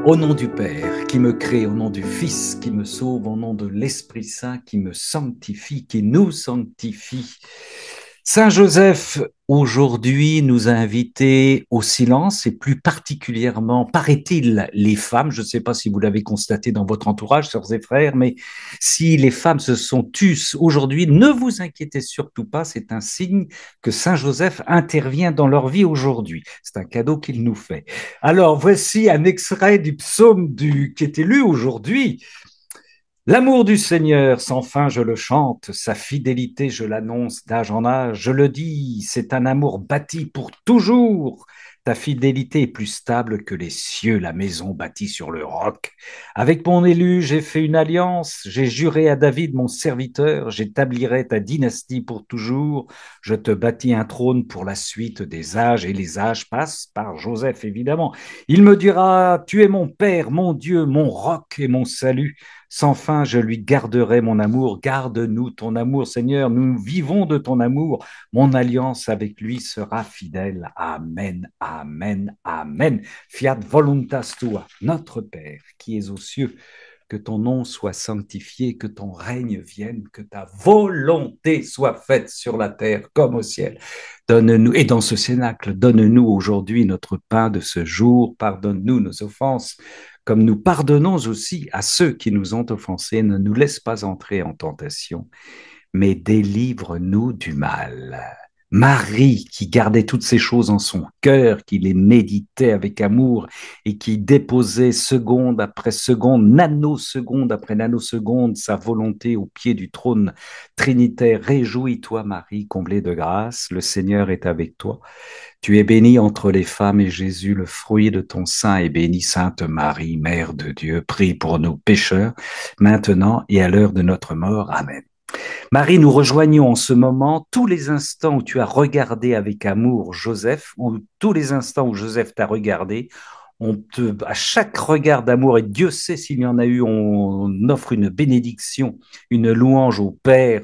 Au nom du Père qui me crée, au nom du Fils qui me sauve, au nom de l'Esprit Saint qui me sanctifie, qui nous sanctifie. Saint Joseph, aujourd'hui, nous a invités au silence et plus particulièrement, paraît-il, les femmes. Je ne sais pas si vous l'avez constaté dans votre entourage, sœurs et frères, mais si les femmes se sont tues aujourd'hui, ne vous inquiétez surtout pas, c'est un signe que Saint Joseph intervient dans leur vie aujourd'hui. C'est un cadeau qu'il nous fait. Alors, voici un extrait du psaume qui est lu aujourd'hui. L'amour du Seigneur, sans fin je le chante, sa fidélité je l'annonce d'âge en âge, je le dis, c'est un amour bâti pour toujours. Ta fidélité est plus stable que les cieux, la maison bâtie sur le roc. Avec mon élu, j'ai fait une alliance, j'ai juré à David, mon serviteur, j'établirai ta dynastie pour toujours, je te bâtis un trône pour la suite des âges, et les âges passent par Joseph, évidemment. Il me dira, tu es mon Père, mon Dieu, mon roc et mon salut. Sans fin, je lui garderai mon amour. Garde-nous ton amour, Seigneur. Nous vivons de ton amour. Mon alliance avec lui sera fidèle. Amen, amen, amen. Fiat voluntas tua, notre Père qui es aux cieux. Que ton nom soit sanctifié, que ton règne vienne, que ta volonté soit faite sur la terre comme au ciel. Donne-nous, et dans ce cénacle, donne-nous aujourd'hui notre pain de ce jour. Pardonne-nous nos offenses comme nous pardonnons aussi à ceux qui nous ont offensés. Ne nous laisse pas entrer en tentation, mais délivre-nous du mal. Marie, qui gardait toutes ces choses en son cœur, qui les méditait avec amour et qui déposait seconde après seconde, nanoseconde après nanoseconde, sa volonté au pied du trône trinitaire. Réjouis-toi, Marie, comblée de grâce, le Seigneur est avec toi. Tu es bénie entre les femmes et Jésus, le fruit de ton sein, est béni. Sainte Marie, Mère de Dieu, prie pour nous pécheurs, maintenant et à l'heure de notre mort. Amen. Marie, nous rejoignons en ce moment tous les instants où tu as regardé avec amour Joseph, ou tous les instants où Joseph t'a regardé. À chaque regard d'amour, et Dieu sait s'il y en a eu, on offre une bénédiction, une louange au Père,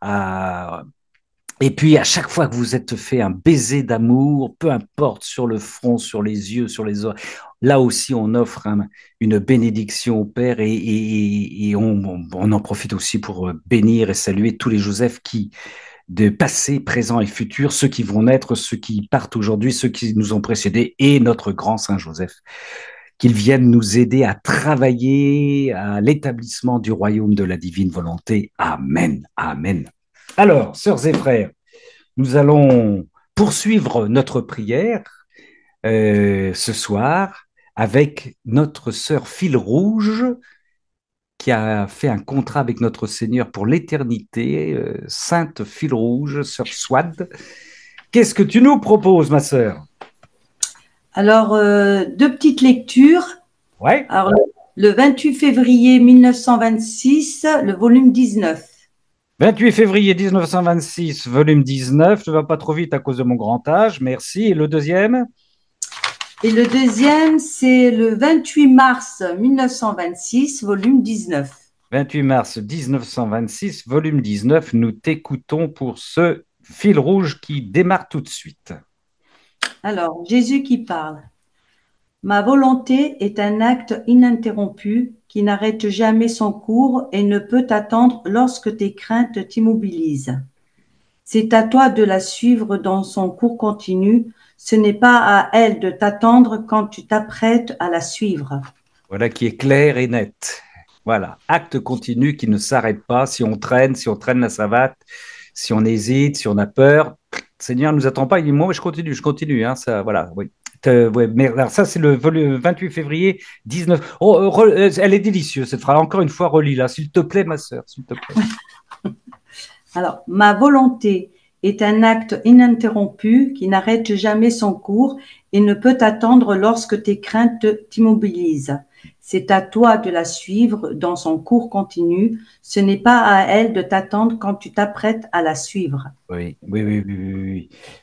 à, et puis, à chaque fois que vous êtes fait un baiser d'amour, peu importe, sur le front, sur les yeux, sur les oreilles, là aussi, on offre une bénédiction au Père et on en profite aussi pour bénir et saluer tous les Joseph de passé, présent et futur, ceux qui vont naître, ceux qui partent aujourd'hui, ceux qui nous ont précédés et notre grand Saint Joseph. Qu'ils viennent nous aider à travailler à l'établissement du royaume de la divine volonté. Amen. Amen. Alors, sœurs et frères, nous allons poursuivre notre prière ce soir avec notre sœur Fil Rouge qui a fait un contrat avec notre Seigneur pour l'éternité, Sainte Fil Rouge, sœur Swad. Qu'est-ce que tu nous proposes, ma sœur? Alors, deux petites lectures. Ouais. Alors, le 28 février 1926, le volume 19. 28 février 1926, volume 19. Ne va pas trop vite à cause de mon grand âge. Merci. Et le deuxième? Et le deuxième, c'est le 28 mars 1926, volume 19. 28 mars 1926, volume 19. Nous t'écoutons pour ce fil rouge qui démarre tout de suite. Alors, Jésus qui parle. Ma volonté est un acte ininterrompu qui n'arrête jamais son cours et ne peut attendre lorsque tes craintes t'immobilisent. C'est à toi de la suivre dans son cours continu. Ce n'est pas à elle de t'attendre quand tu t'apprêtes à la suivre. Voilà qui est clair et net. Voilà, acte continu qui ne s'arrête pas. Si on traîne la savate, si on hésite, si on a peur, Seigneur ne nous attend pas. Il dit moi, je continue. Hein, ça, voilà, oui. Ouais, mais alors ça, c'est le 28 février 19. Oh, elle est délicieuse cette phrase. Encore une fois, relis-la, s'il te plaît, ma sœur, s'il te plaît. Alors, ma volonté est un acte ininterrompu qui n'arrête jamais son cours et ne peut attendre lorsque tes craintes t'immobilisent. C'est à toi de la suivre dans son cours continu. Ce n'est pas à elle de t'attendre quand tu t'apprêtes à la suivre. Oui.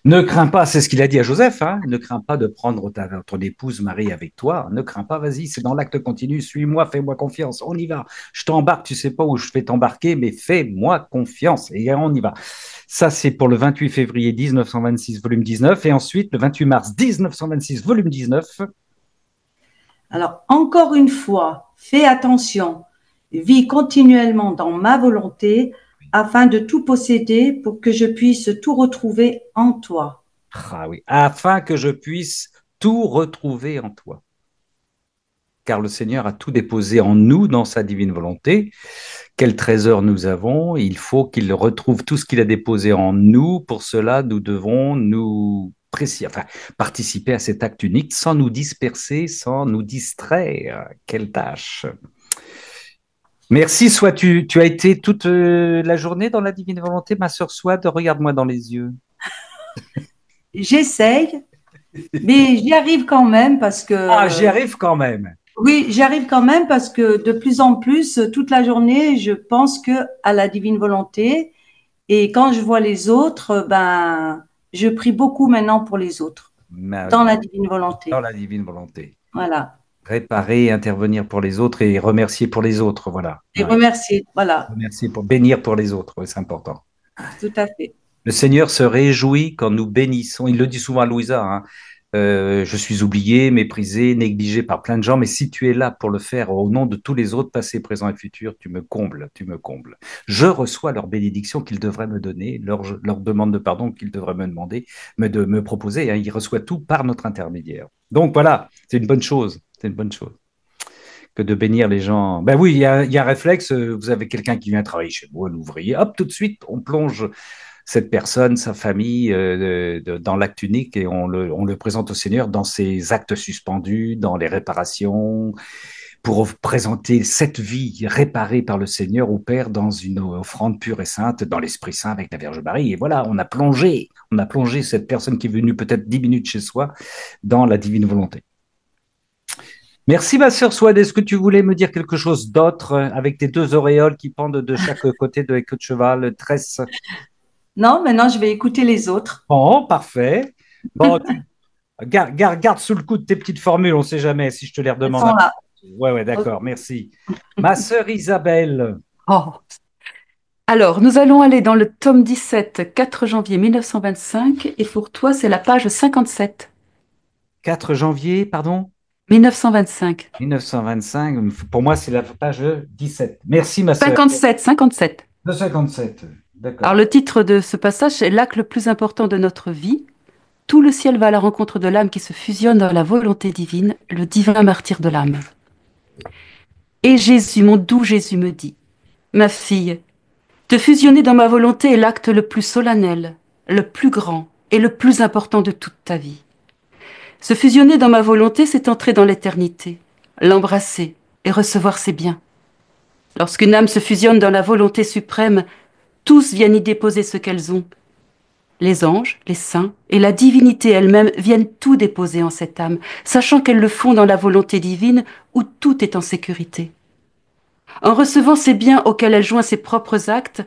Ne crains pas, c'est ce qu'il a dit à Joseph, hein, ne crains pas de prendre ton épouse Marie avec toi. Ne crains pas, vas-y, c'est dans l'acte continu. Suis-moi, fais-moi confiance. On y va. Je t'embarque, tu sais pas où je vais t'embarquer, mais fais-moi confiance. Et on y va. Ça, c'est pour le 28 février 1926, volume 19. Et ensuite, le 28 mars 1926, volume 19. Alors, encore une fois, fais attention, vis continuellement dans ma volonté afin de tout posséder pour que je puisse tout retrouver en toi. Ah oui, afin que je puisse tout retrouver en toi. Car le Seigneur a tout déposé en nous dans sa divine volonté. Quel trésor nous avons, il faut qu'il retrouve tout ce qu'il a déposé en nous. Pour cela, nous devons participer à cet acte unique sans nous disperser, sans nous distraire. Quelle tâche! Merci, Soit. Tu as été toute la journée dans la divine volonté, ma sœur Soit. Regarde-moi dans les yeux. J'essaye, mais j'y arrive quand même parce Ah, j'y que, arrive quand même. oui, j'y arrive quand même parce que de plus en plus, toute la journée, je pense que à la divine volonté. Et quand je vois les autres, ben, je prie beaucoup maintenant pour les autres, dans la divine Dans volonté. la divine volonté. Voilà. Réparer, intervenir pour les autres et remercier pour les autres. Voilà. Et Ouais. remercier. Voilà. Remercier pour bénir pour les autres. Ouais, c'est important. Tout à fait. Le Seigneur se réjouit quand nous bénissons. Il le dit souvent à Louisa, hein. Je suis oublié, méprisé, négligé par plein de gens, mais si tu es là pour le faire au nom de tous les autres, passés, présents et futurs, tu me combles, tu me combles. Je reçois leur bénédiction qu'ils devraient me donner, leur demande de pardon qu'ils devraient me demander, de me proposer, hein. Ils reçoivent tout par notre intermédiaire. Donc voilà, c'est une bonne chose. C'est une bonne chose que de bénir les gens. Ben oui, il y a un réflexe. Vous avez quelqu'un qui vient travailler chez vous, un ouvrier, hop, tout de suite, on plonge cette personne, sa famille, dans l'acte unique et on le présente au Seigneur dans ses actes suspendus, dans les réparations, pour présenter cette vie réparée par le Seigneur au Père dans une offrande pure et sainte, dans l'Esprit Saint avec la Vierge Marie. Et voilà, on a plongé cette personne qui est venue peut-être 10 minutes chez soi dans la divine volonté. Merci, ma sœur Swad. Est-ce que tu voulais me dire quelque chose d'autre avec tes deux auréoles qui pendent de chaque côté de la queue de cheval, tresse? Non, maintenant, je vais écouter les autres. Bon, parfait. Bon, garde sous le coude tes petites formules, on ne sait jamais si je te les Elles redemande sont après. là. Ouais, ouais, Ok. d'accord, merci. Ma sœur Isabelle, Oh. Alors, nous allons aller dans le tome 17, 4 janvier 1925, et pour toi, c'est la page 57. 4 janvier, pardon, 1925. 1925. Pour moi, c'est la page 17. Merci, ma sœur. 57, 57. De 57, Alors, d'accord. le titre de ce passage, c'est l'acte le plus important de notre vie. Tout le ciel va à la rencontre de l'âme qui se fusionne dans la volonté divine, le divin martyr de l'âme. Et Jésus, mon doux Jésus, me dit, ma fille, te fusionner dans ma volonté est l'acte le plus solennel, le plus grand et le plus important de toute ta vie. Se fusionner dans ma volonté, c'est entrer dans l'éternité, l'embrasser et recevoir ses biens. Lorsqu'une âme se fusionne dans la volonté suprême, tous viennent y déposer ce qu'elles ont. Les anges, les saints et la divinité elle-même viennent tout déposer en cette âme, sachant qu'elles le font dans la volonté divine où tout est en sécurité. En recevant ces biens auxquels elle joint ses propres actes,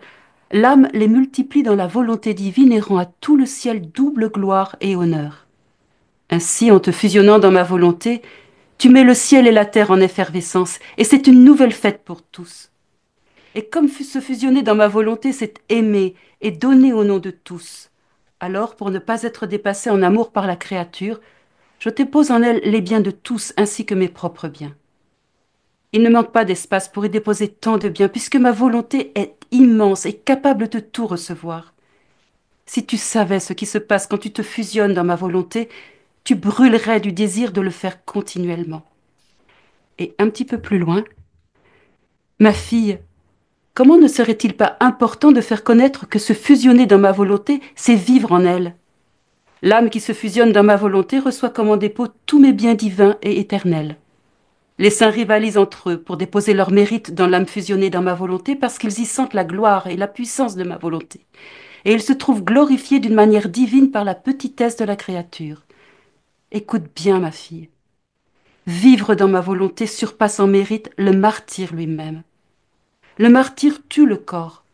l'âme les multiplie dans la volonté divine et rend à tout le ciel double gloire et honneur. Ainsi, en te fusionnant dans ma volonté, tu mets le ciel et la terre en effervescence, et c'est une nouvelle fête pour tous. Et comme se fusionner dans ma volonté, c'est aimer et donner au nom de tous. Alors, pour ne pas être dépassé en amour par la créature, je dépose en elle les biens de tous ainsi que mes propres biens. Il ne manque pas d'espace pour y déposer tant de biens, puisque ma volonté est immense et capable de tout recevoir. Si tu savais ce qui se passe quand tu te fusionnes dans ma volonté, tu brûlerais du désir de le faire continuellement. Et un petit peu plus loin, ma fille, comment ne serait-il pas important de faire connaître que se fusionner dans ma volonté, c'est vivre en elle? L'âme qui se fusionne dans ma volonté reçoit comme en dépôt tous mes biens divins et éternels. Les saints rivalisent entre eux pour déposer leur mérite dans l'âme fusionnée dans ma volonté parce qu'ils y sentent la gloire et la puissance de ma volonté. Et ils se trouvent glorifiés d'une manière divine par la petitesse de la créature. Écoute bien, ma fille. Vivre dans ma volonté surpasse en mérite le martyr lui-même. Le martyr tue le corps,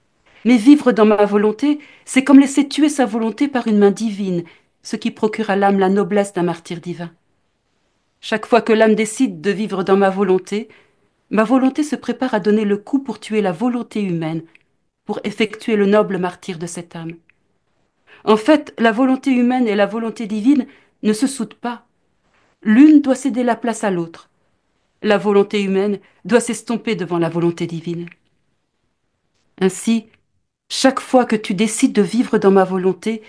mais vivre dans ma volonté, c'est comme laisser tuer sa volonté par une main divine, ce qui procure à l'âme la noblesse d'un martyr divin. Chaque fois que l'âme décide de vivre dans ma volonté se prépare à donner le coup pour tuer la volonté humaine, pour effectuer le noble martyr de cette âme. En fait, la volonté humaine et la volonté divine ne se soudent pas. L'une doit céder la place à l'autre. La volonté humaine doit s'estomper devant la volonté divine. Ainsi, chaque fois que tu décides de vivre dans ma volonté,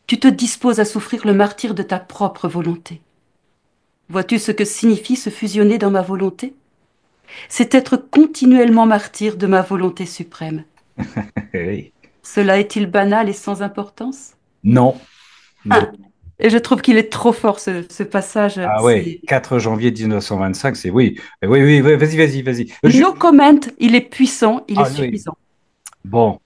tu te disposes à souffrir le martyre de ta propre volonté. Vois-tu ce que signifie se fusionner dans ma volonté? C'est être continuellement martyr de ma volonté suprême. Oui. Cela est-il banal et sans importance? Non, non. Ah, et je trouve qu'il est trop fort ce passage. Ah ouais, C'est 4 janvier 1925, c'est oui. Oui, oui, oui, vas-y, vas-y, vas-y. no comment, il est puissant, il est Ah oui. suffisant. Bon.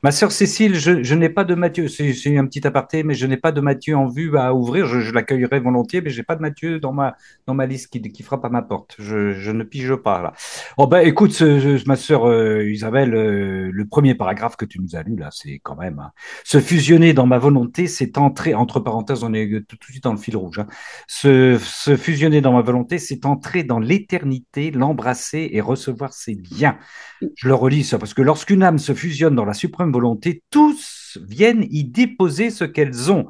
Ma sœur Cécile, je n'ai pas de Mathieu, c'est un petit aparté, mais je n'ai pas de Mathieu en vue à ouvrir. Je l'accueillerai volontiers, mais j'ai pas de Mathieu dans ma liste qui frappe à ma porte. Je ne pige pas là. Oh ben écoute, ma sœur Isabelle, le premier paragraphe que tu nous as lu là, c'est quand même hein. Se fusionner dans ma volonté, c'est entrer, entre parenthèses, on est tout de suite dans le fil rouge. Hein. Se fusionner dans ma volonté, c'est entrer dans l'éternité, l'embrasser et recevoir ses biens. Je le relis ça, parce que lorsqu'une âme se fusionne dans la suprême volonté, tous viennent y déposer ce qu'elles ont.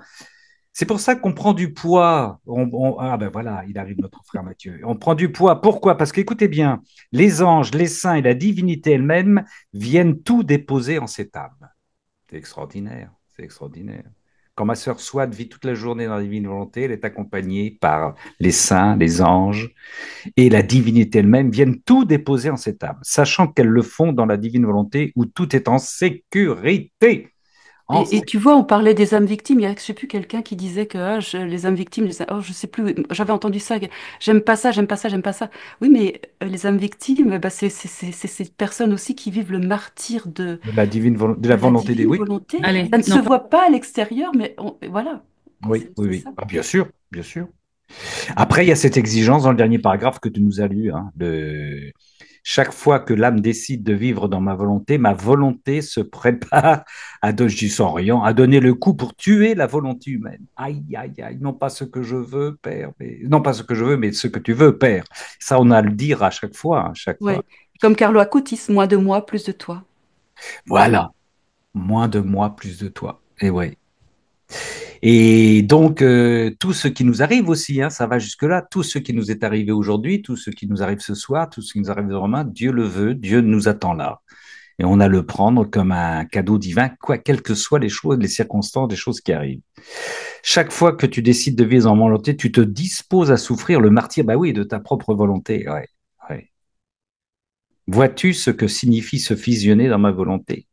C'est pour ça qu'on prend du poids. Ah ben voilà, il arrive notre frère Mathieu. On prend du poids. Pourquoi? Parce qu'écoutez bien, les anges, les saints et la divinité elle-même viennent tout déposer en cette âme. C'est extraordinaire, c'est extraordinaire. Quand ma sœur Swad vit toute la journée dans la divine volonté, elle est accompagnée par les saints, les anges, et la divinité elle-même viennent tout déposer en cette âme, sachant qu'elles le font dans la divine volonté où tout est en sécurité. En... Et tu vois, on parlait des âmes victimes. Il y a, je sais plus, quelqu'un qui disait que les âmes victimes, oh, je sais plus, j'avais entendu ça. J'aime pas ça, j'aime pas ça, j'aime pas ça. Oui, mais les âmes victimes, bah, c'est ces personnes aussi qui vivent le martyre De la de la de la volonté des divine oui. volonté. Allez, Ça ne se non, voit pas à l'extérieur, mais voilà. Oui, oui, C'est oui. ça. Ah, bien sûr, bien sûr. Après, il y a cette exigence dans le dernier paragraphe que tu nous as lu, hein, de chaque fois que l'âme décide de vivre dans ma volonté se prépare à, je dis sans rien, à donner le coup pour tuer la volonté humaine. Aïe, aïe, aïe, non pas ce que je veux, Père, mais non pas ce que je veux, mais ce que tu veux, Père. Ça, on a à le dire à chaque fois, à chaque fois. Ouais. Comme Carlo Acutis, moins de moi, plus de toi. Voilà, moins de moi, plus de toi. Et ouais. Et donc, tout ce qui nous arrive aussi, hein, ça va jusque-là, tout ce qui nous est arrivé aujourd'hui, tout ce qui nous arrive ce soir, tout ce qui nous arrive demain, Dieu le veut, Dieu nous attend là. Et on a le prendre comme un cadeau divin, quoi, quelles que soient les choses, les circonstances, les choses qui arrivent. Chaque fois que tu décides de vivre en volonté, tu te disposes à souffrir le martyre, bah oui, de ta propre volonté. Ouais, ouais. Vois-tu ce que signifie se fusionner dans ma volonté?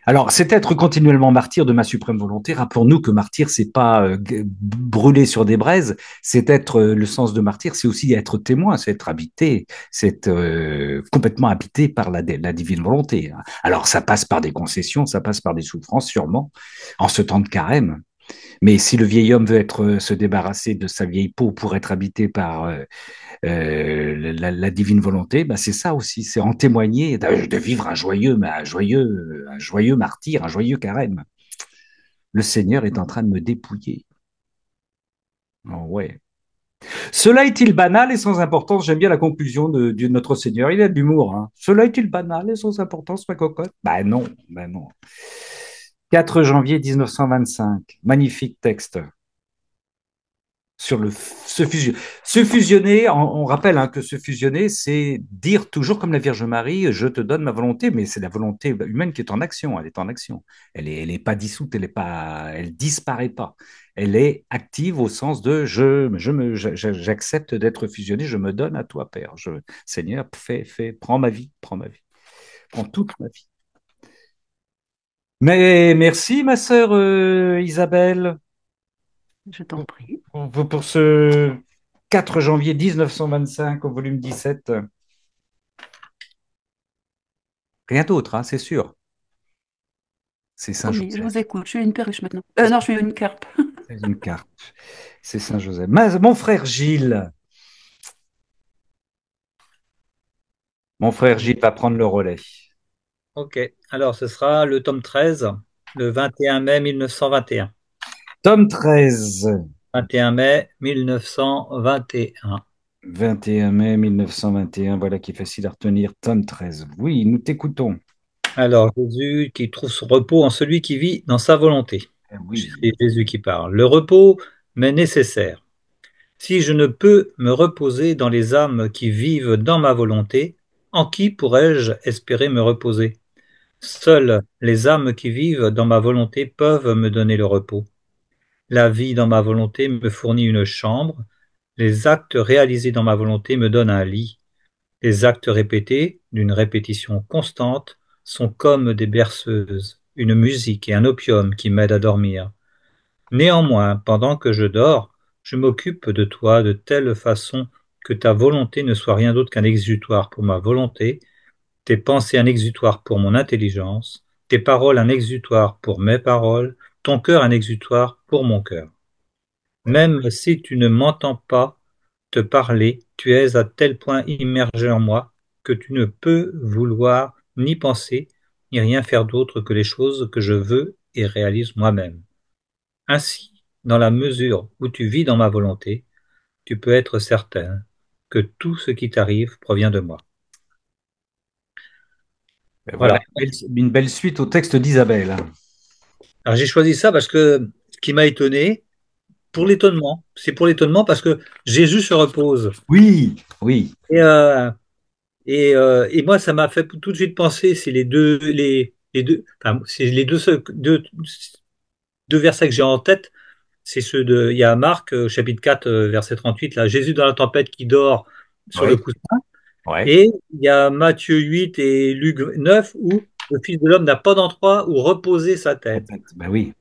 Alors, c'est être continuellement martyr de ma suprême volonté. Rappelons-nous que martyr, c'est pas brûler sur des braises, c'est être le sens de martyr, c'est aussi être témoin, c'est être habité, c'est être complètement habité par la divine volonté. Alors, ça passe par des concessions, ça passe par des souffrances, sûrement, en ce temps de carême. Mais si le vieil homme veut se débarrasser de sa vieille peau pour être habité par la divine volonté, bah c'est ça aussi, c'est en témoigner, de vivre un joyeux martyr, un joyeux carême. Le Seigneur est en train de me dépouiller. Oh, ouais. Cela est-il banal et sans importance? J'aime bien la conclusion de notre Seigneur. Il a de l'humour. Hein. Cela est-il banal et sans importance, ma cocotte? Ben non, ben non. 4 janvier 1925. Magnifique texte. Sur se fusionner, on rappelle hein, que se fusionner, c'est dire toujours comme la Vierge Marie, je te donne ma volonté, mais c'est la volonté humaine qui est en action, elle est en action. Elle est pas dissoute, elle disparaît pas. Elle est active au sens de j'accepte d'être fusionné, je me donne à toi, Père. Seigneur, prends ma vie, prends toute ma vie. Mais merci, ma sœur Isabelle. Je t'en prie. Pour ce 4 janvier 1925 au volume 17. Rien d'autre, hein, c'est sûr. C'est Promis, je vous Saint-Joseph. écoute. Je suis une perruche maintenant. Non, je suis une carpe. C'est une carte. C'est Saint-Joseph. Mon frère Gilles. Mon frère Gilles va prendre le relais. ok. Alors, ce sera le tome 13, le 21 mai 1921. Tome 13, 21 mai 1921. 21 mai 1921. Voilà qui est facile à retenir. Tome 13. Oui, nous t'écoutons. Alors, Jésus qui trouve son repos en celui qui vit dans sa volonté. Oui. C'est Jésus qui parle. Le repos m'est nécessaire. Si je ne peux me reposer dans les âmes qui vivent dans ma volonté, en qui pourrais-je espérer me reposer? Seules les âmes qui vivent dans ma volonté peuvent me donner le repos. La vie dans ma volonté me fournit une chambre, les actes réalisés dans ma volonté me donnent un lit. Les actes répétés, d'une répétition constante, sont comme des berceuses, une musique et un opium qui m'aident à dormir. Néanmoins, pendant que je dors, je m'occupe de toi de telle façon que ta volonté ne soit rien d'autre qu'un exutoire pour ma volonté, tes pensées un exutoire pour mon intelligence, tes paroles un exutoire pour mes paroles, ton cœur un exutoire pour mon cœur. Même si tu ne m'entends pas te parler, tu es à tel point immergé en moi que tu ne peux vouloir ni penser, ni rien faire d'autre que les choses que je veux et réalise moi-même. Ainsi, dans la mesure où tu vis dans ma volonté, tu peux être certain que tout ce qui t'arrive provient de moi. Ben voilà, Voilà. une belle suite au texte d'Isabelle. Alors j'ai choisi ça parce que ce qui m'a étonné, pour l'étonnement, c'est pour l'étonnement parce que Jésus se repose. Oui, oui, Et, et moi, ça m'a fait tout de suite penser, c'est enfin, c'est les deux versets que j'ai en tête, c'est ceux de, il y a Marc, chapitre 4, verset 38, là, Jésus dans la tempête qui dort sur le oui, coussin, ouais. et il y a Matthieu 8 et Luc 9 où le Fils de l'homme n'a pas d'endroit où reposer sa tête. Ben oui,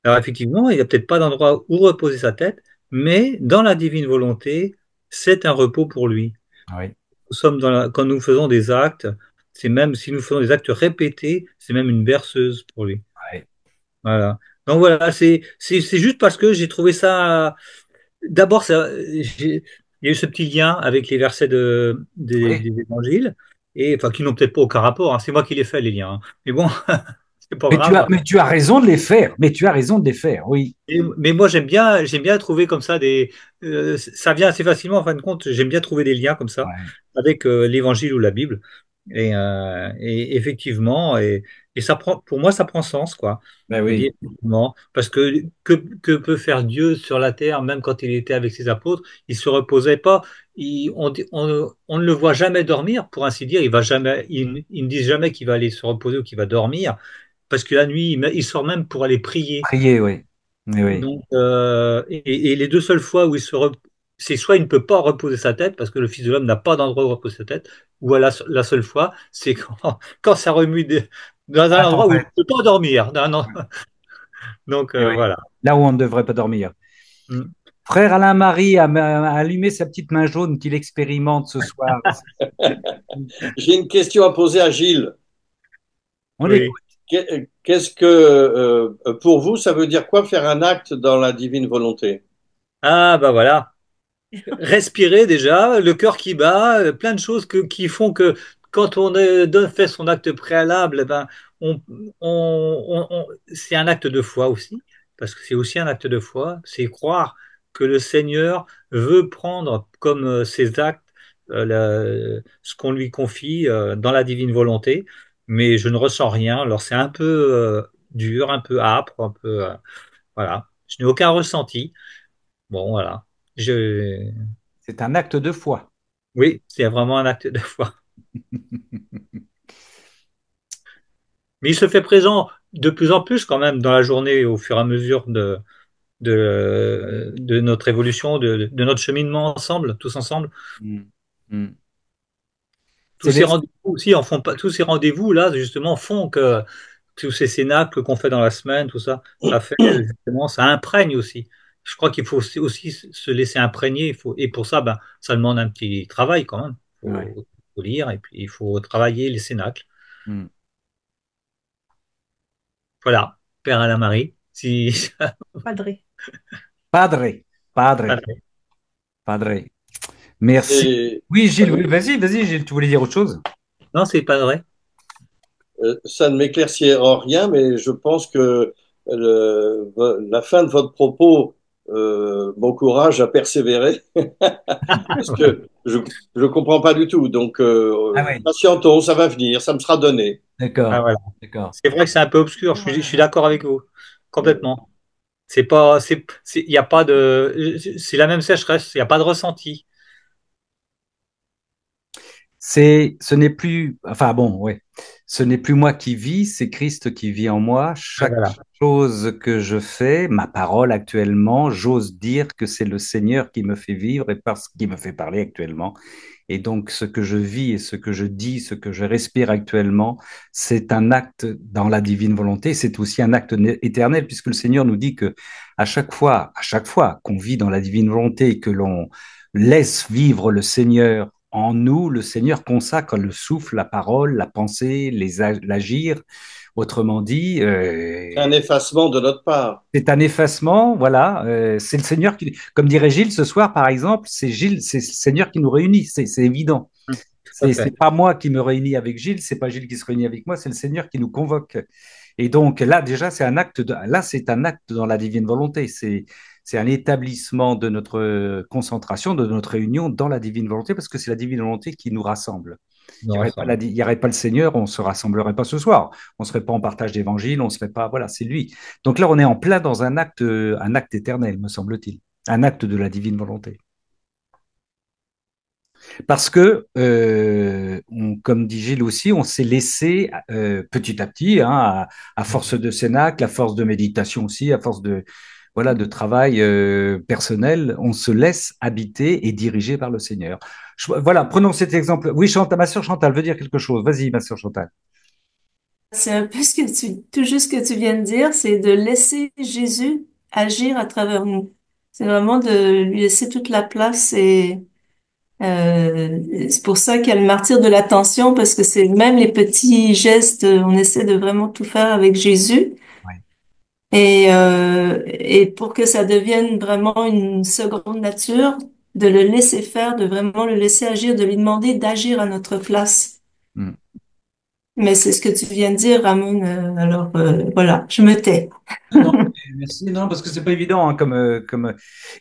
Alors effectivement, il n'y a peut-être pas d'endroit où reposer sa tête, mais dans la divine volonté, c'est un repos pour lui. oui, Nous sommes quand nous faisons des actes, c'est même si nous faisons des actes répétés, c'est même une berceuse pour lui. ouais. Voilà. Donc voilà, c'est juste parce que j'ai trouvé ça. D'abord, il y a eu ce petit lien avec les versets Oui. des évangiles, et enfin qui n'ont peut-être pas aucun rapport. Hein. C'est moi qui les fais les liens. Hein. Mais bon, c'est pas grave. Mais tu as raison de les faire. Mais tu as raison de les faire, oui. Mais moi, j'aime bien trouver comme ça des. Ça vient assez facilement, en fin de compte. J'aime bien trouver des liens comme ça Ouais. avec l'Évangile ou la Bible. Et effectivement, et ça prend, pour moi, ça prend sens, quoi. Ben Je dis oui, effectivement, parce que peut faire Dieu sur la terre, même quand il était avec ses apôtres, il se reposait pas. On ne le voit jamais dormir, pour ainsi dire. Il va jamais, il ne dit jamais qu'il va aller se reposer ou qu'il va dormir, parce que la nuit, il sort même pour aller prier. prier, oui. Oui, oui. Donc, et les deux seules fois où c'est soit il ne peut pas reposer sa tête parce que le Fils de l'homme n'a pas d'endroit où reposer sa tête, ou la seule fois, c'est quand ça remue dans un La endroit où il ne tempête. peut pas dormir. Donc Oui, oui. voilà. Là où on ne devrait pas dormir. Mm. Frère Alain-Marie a allumé sa petite main jaune qu'il expérimente ce soir. J'ai une question à poser à Gilles. On Oui. l'écoute. Qu'est-ce que, pour vous, ça veut dire quoi faire un acte dans la divine volonté? Ah bah voilà. Respirer déjà, le cœur qui bat, plein de choses qui font que quand fait son acte préalable, eh ben, on, c'est un acte de foi aussi, parce que c'est aussi un acte de foi, c'est croire que le Seigneur veut prendre comme ses actes ce qu'on lui confie dans la divine volonté, mais je ne ressens rien, alors c'est un peu dur, un peu âpre, un peu voilà, je n'ai aucun ressenti. Bon voilà. Je, C'est un acte de foi. oui, c'est vraiment un acte de foi. Mais il se fait présent de plus en plus quand même dans la journée au fur et à mesure de notre évolution, de notre cheminement ensemble, tous ensemble. Mm. Mm. Tous C'est ces les- rendez-vous aussi en font pas, tous ces rendez-vous là justement font que tous ces cénacles qu'on fait dans la semaine, tout ça, ça fait justement, ça imprègne aussi. Je crois qu'il faut aussi se laisser imprégner. Et pour ça, ben, ça demande un petit travail quand même. Ouais. Faut lire et puis il faut travailler les cénacles. Mm. Voilà, Père Alain Marie. Si... Padre. Padre, padre, padre. Merci. Et, Oui, Gilles, oui, vas-y, Gilles, tu voulais dire autre chose? Non, c'est pas vrai. ça ne m'éclaircira rien, mais je pense que la fin de votre propos m'encourage à persévérer, parce que je ne comprends pas du tout. Donc, Ah oui, patientons, ça va venir, ça me sera donné. Ah, d'accord, voilà. d'accord. C'est vrai que c'est un peu obscur, je suis d'accord avec vous. Euh, Complètement. Il y a pas de, c'est la même sécheresse, il n'y a pas de ressenti. Ce n'est plus, enfin bon, ouais, ce n'est plus moi qui vis, c'est Christ qui vit en moi. Ah, Chaque voilà. chose que je fais, ma parole actuellement, j'ose dire que c'est le Seigneur qui me fait vivre et parce qu'il me fait parler actuellement. Et donc, ce que je vis et ce que je dis, ce que je respire actuellement, c'est un acte dans la divine volonté. C'est aussi un acte éternel, puisque le Seigneur nous dit que à chaque fois qu'on vit dans la divine volonté et que l'on laisse vivre le Seigneur en nous, le Seigneur consacre le souffle, la parole, la pensée, l'agir. Autrement dit, C'est un effacement de notre part. c'est un effacement, voilà. C'est le Seigneur qui, comme dirait Gilles ce soir, par exemple, c'est le Seigneur qui nous réunit, c'est évident. Tout à C'est fait. pas moi qui me réunis avec Gilles, c'est pas Gilles qui se réunit avec moi, c'est le Seigneur qui nous convoque. Et donc là, déjà, c'est un acte dans la divine volonté. C'est un établissement de notre concentration, de notre réunion dans la divine volonté, parce que c'est la divine volonté qui nous rassemble. Nous Il y aurait pas le Seigneur, on se rassemblerait pas ce soir. On serait pas en partage d'évangile, on serait pas, voilà, c'est lui. Donc là, on est en plein dans un acte éternel, me semble-t-il. Un acte de la divine volonté. Parce que, comme dit Gilles aussi, on s'est laissé petit à petit, hein, à force de cénacle, à force de méditation aussi, à force de, voilà, de travail personnel, on se laisse habiter et diriger par le Seigneur. Voilà, prenons cet exemple. Oui, Chantal, ma sœur Chantal veut dire quelque chose. Vas-y, ma sœur Chantal. C'est un peu tout juste ce que tu viens de dire, c'est de laisser Jésus agir à travers nous. C'est vraiment de lui laisser toute la place et c'est pour ça qu'il y a le martyre de l'attention parce que c'est même les petits gestes, on essaie de vraiment tout faire avec Jésus Ouais. et pour que ça devienne vraiment une seconde nature, de le laisser faire, de vraiment le laisser agir, de lui demander d'agir à notre place. Mm. Mais c'est ce que tu viens de dire, Ramon. Alors voilà, je me tais. Non, non, merci. Non, parce que c'est pas évident, hein,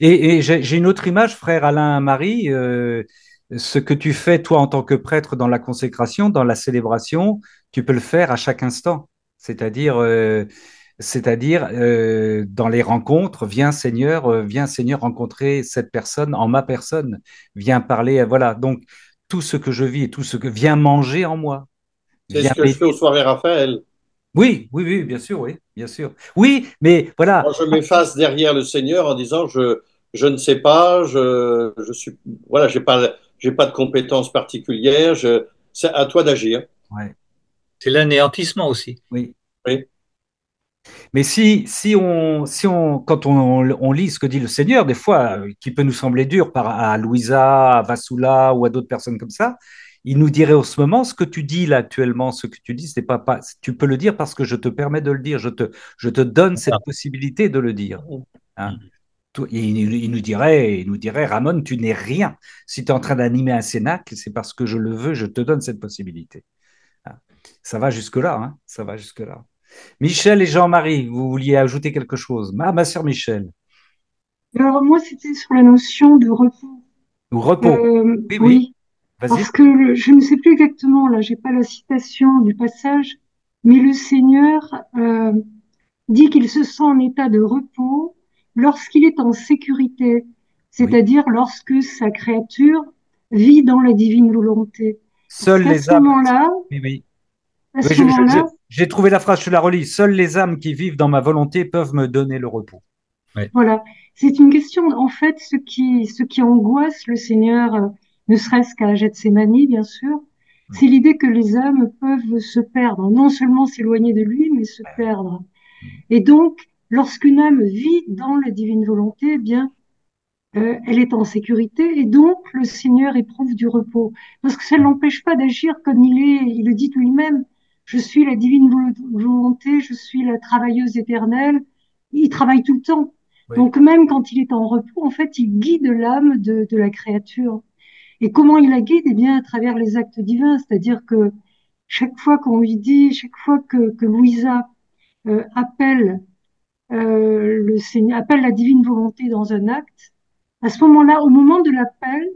Et j'ai une autre image, frère Alain Marie. Ce que tu fais toi en tant que prêtre dans la consécration, dans la célébration, tu peux le faire à chaque instant. C'est-à-dire, dans les rencontres, viens Seigneur rencontrer cette personne en ma personne, viens parler, voilà. Donc tout ce que je vis et tout ce que viens manger en moi, C'est ce viens que je fais aux soirées Raphaël. oui, oui, oui, bien sûr, oui, bien sûr. Oui, mais voilà, Moi, je m'efface derrière le Seigneur en disant je ne sais pas, je suis, voilà, j'ai pas de compétences particulières, c'est à toi d'agir. ouais, C'est l'anéantissement aussi. oui. Oui. Mais quand on lit ce que dit le Seigneur, des fois, qui peut nous sembler dur à Louisa, à Vassula ou à d'autres personnes comme ça, il nous dirait en ce moment, ce que tu dis là actuellement, ce que tu dis, c'est pas, tu peux le dire parce que je te permets de le dire, je te donne Voilà. cette possibilité de le dire. Hein. Mhm. Il nous dirait, Ramon, tu n'es rien. Si tu es en train d'animer un cénacle, c'est parce que je le veux, je te donne cette possibilité. Hein. Ça va jusque-là, hein, ça va jusque-là. Michel et Jean-Marie, vous vouliez ajouter quelque chose? Ah, ma sœur Michel. Alors moi, c'était sur la notion de repos. Ou repos. Oui, oui, Oui, vas-y. parce que je ne sais plus exactement, là, j'ai pas la citation du passage, mais le Seigneur dit qu'il se sent en état de repos lorsqu'il est en sécurité, Oui. c'est-à-dire lorsque sa créature vit dans la divine volonté. Parce Seules qu'à les ce âmes. moment-là, Oui, oui. à Oui, ce moment-là, j'ai trouvé la phrase, je la relis. Seules les âmes qui vivent dans ma volonté peuvent me donner le repos. Ouais. voilà, c'est une question, en fait, ce qui angoisse le Seigneur, ne serait-ce qu'à Gethsémani, bien sûr, Oui. c'est l'idée que les âmes peuvent se perdre, non seulement s'éloigner de lui, mais se perdre. Et donc, lorsqu'une âme vit dans la divine volonté, eh bien, elle est en sécurité, et donc le Seigneur éprouve du repos. Parce que ça ne l'empêche pas d'agir comme il le dit lui-même. Je suis la divine volonté, je suis la travailleuse éternelle. Il travaille tout le temps. Oui. Donc même quand il est en repos, en fait, il guide l'âme de la créature. Et comment il la guide? Eh bien, à travers les actes divins. C'est-à-dire que chaque fois qu'on lui dit, chaque fois que Louisa appelle le Seigneur, appelle la divine volonté dans un acte, à ce moment-là, au moment de l'appel,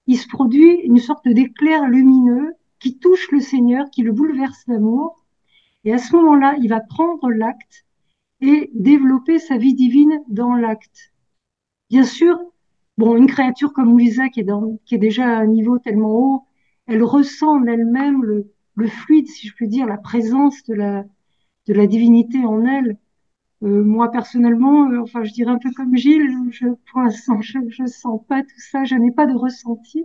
il se produit une sorte d'éclair lumineux qui touche le Seigneur, qui le bouleverse d'amour. Et à ce moment-là, il va prendre l'acte et développer sa vie divine dans l'acte. Bien sûr, bon, une créature comme Louisa qui est déjà à un niveau tellement haut, elle ressent en elle-même le fluide, si je puis dire, la présence de la divinité en elle. Moi, personnellement, enfin, je dirais un peu comme Gilles, pour l'instant, je sens pas tout ça, je n'ai pas de ressenti.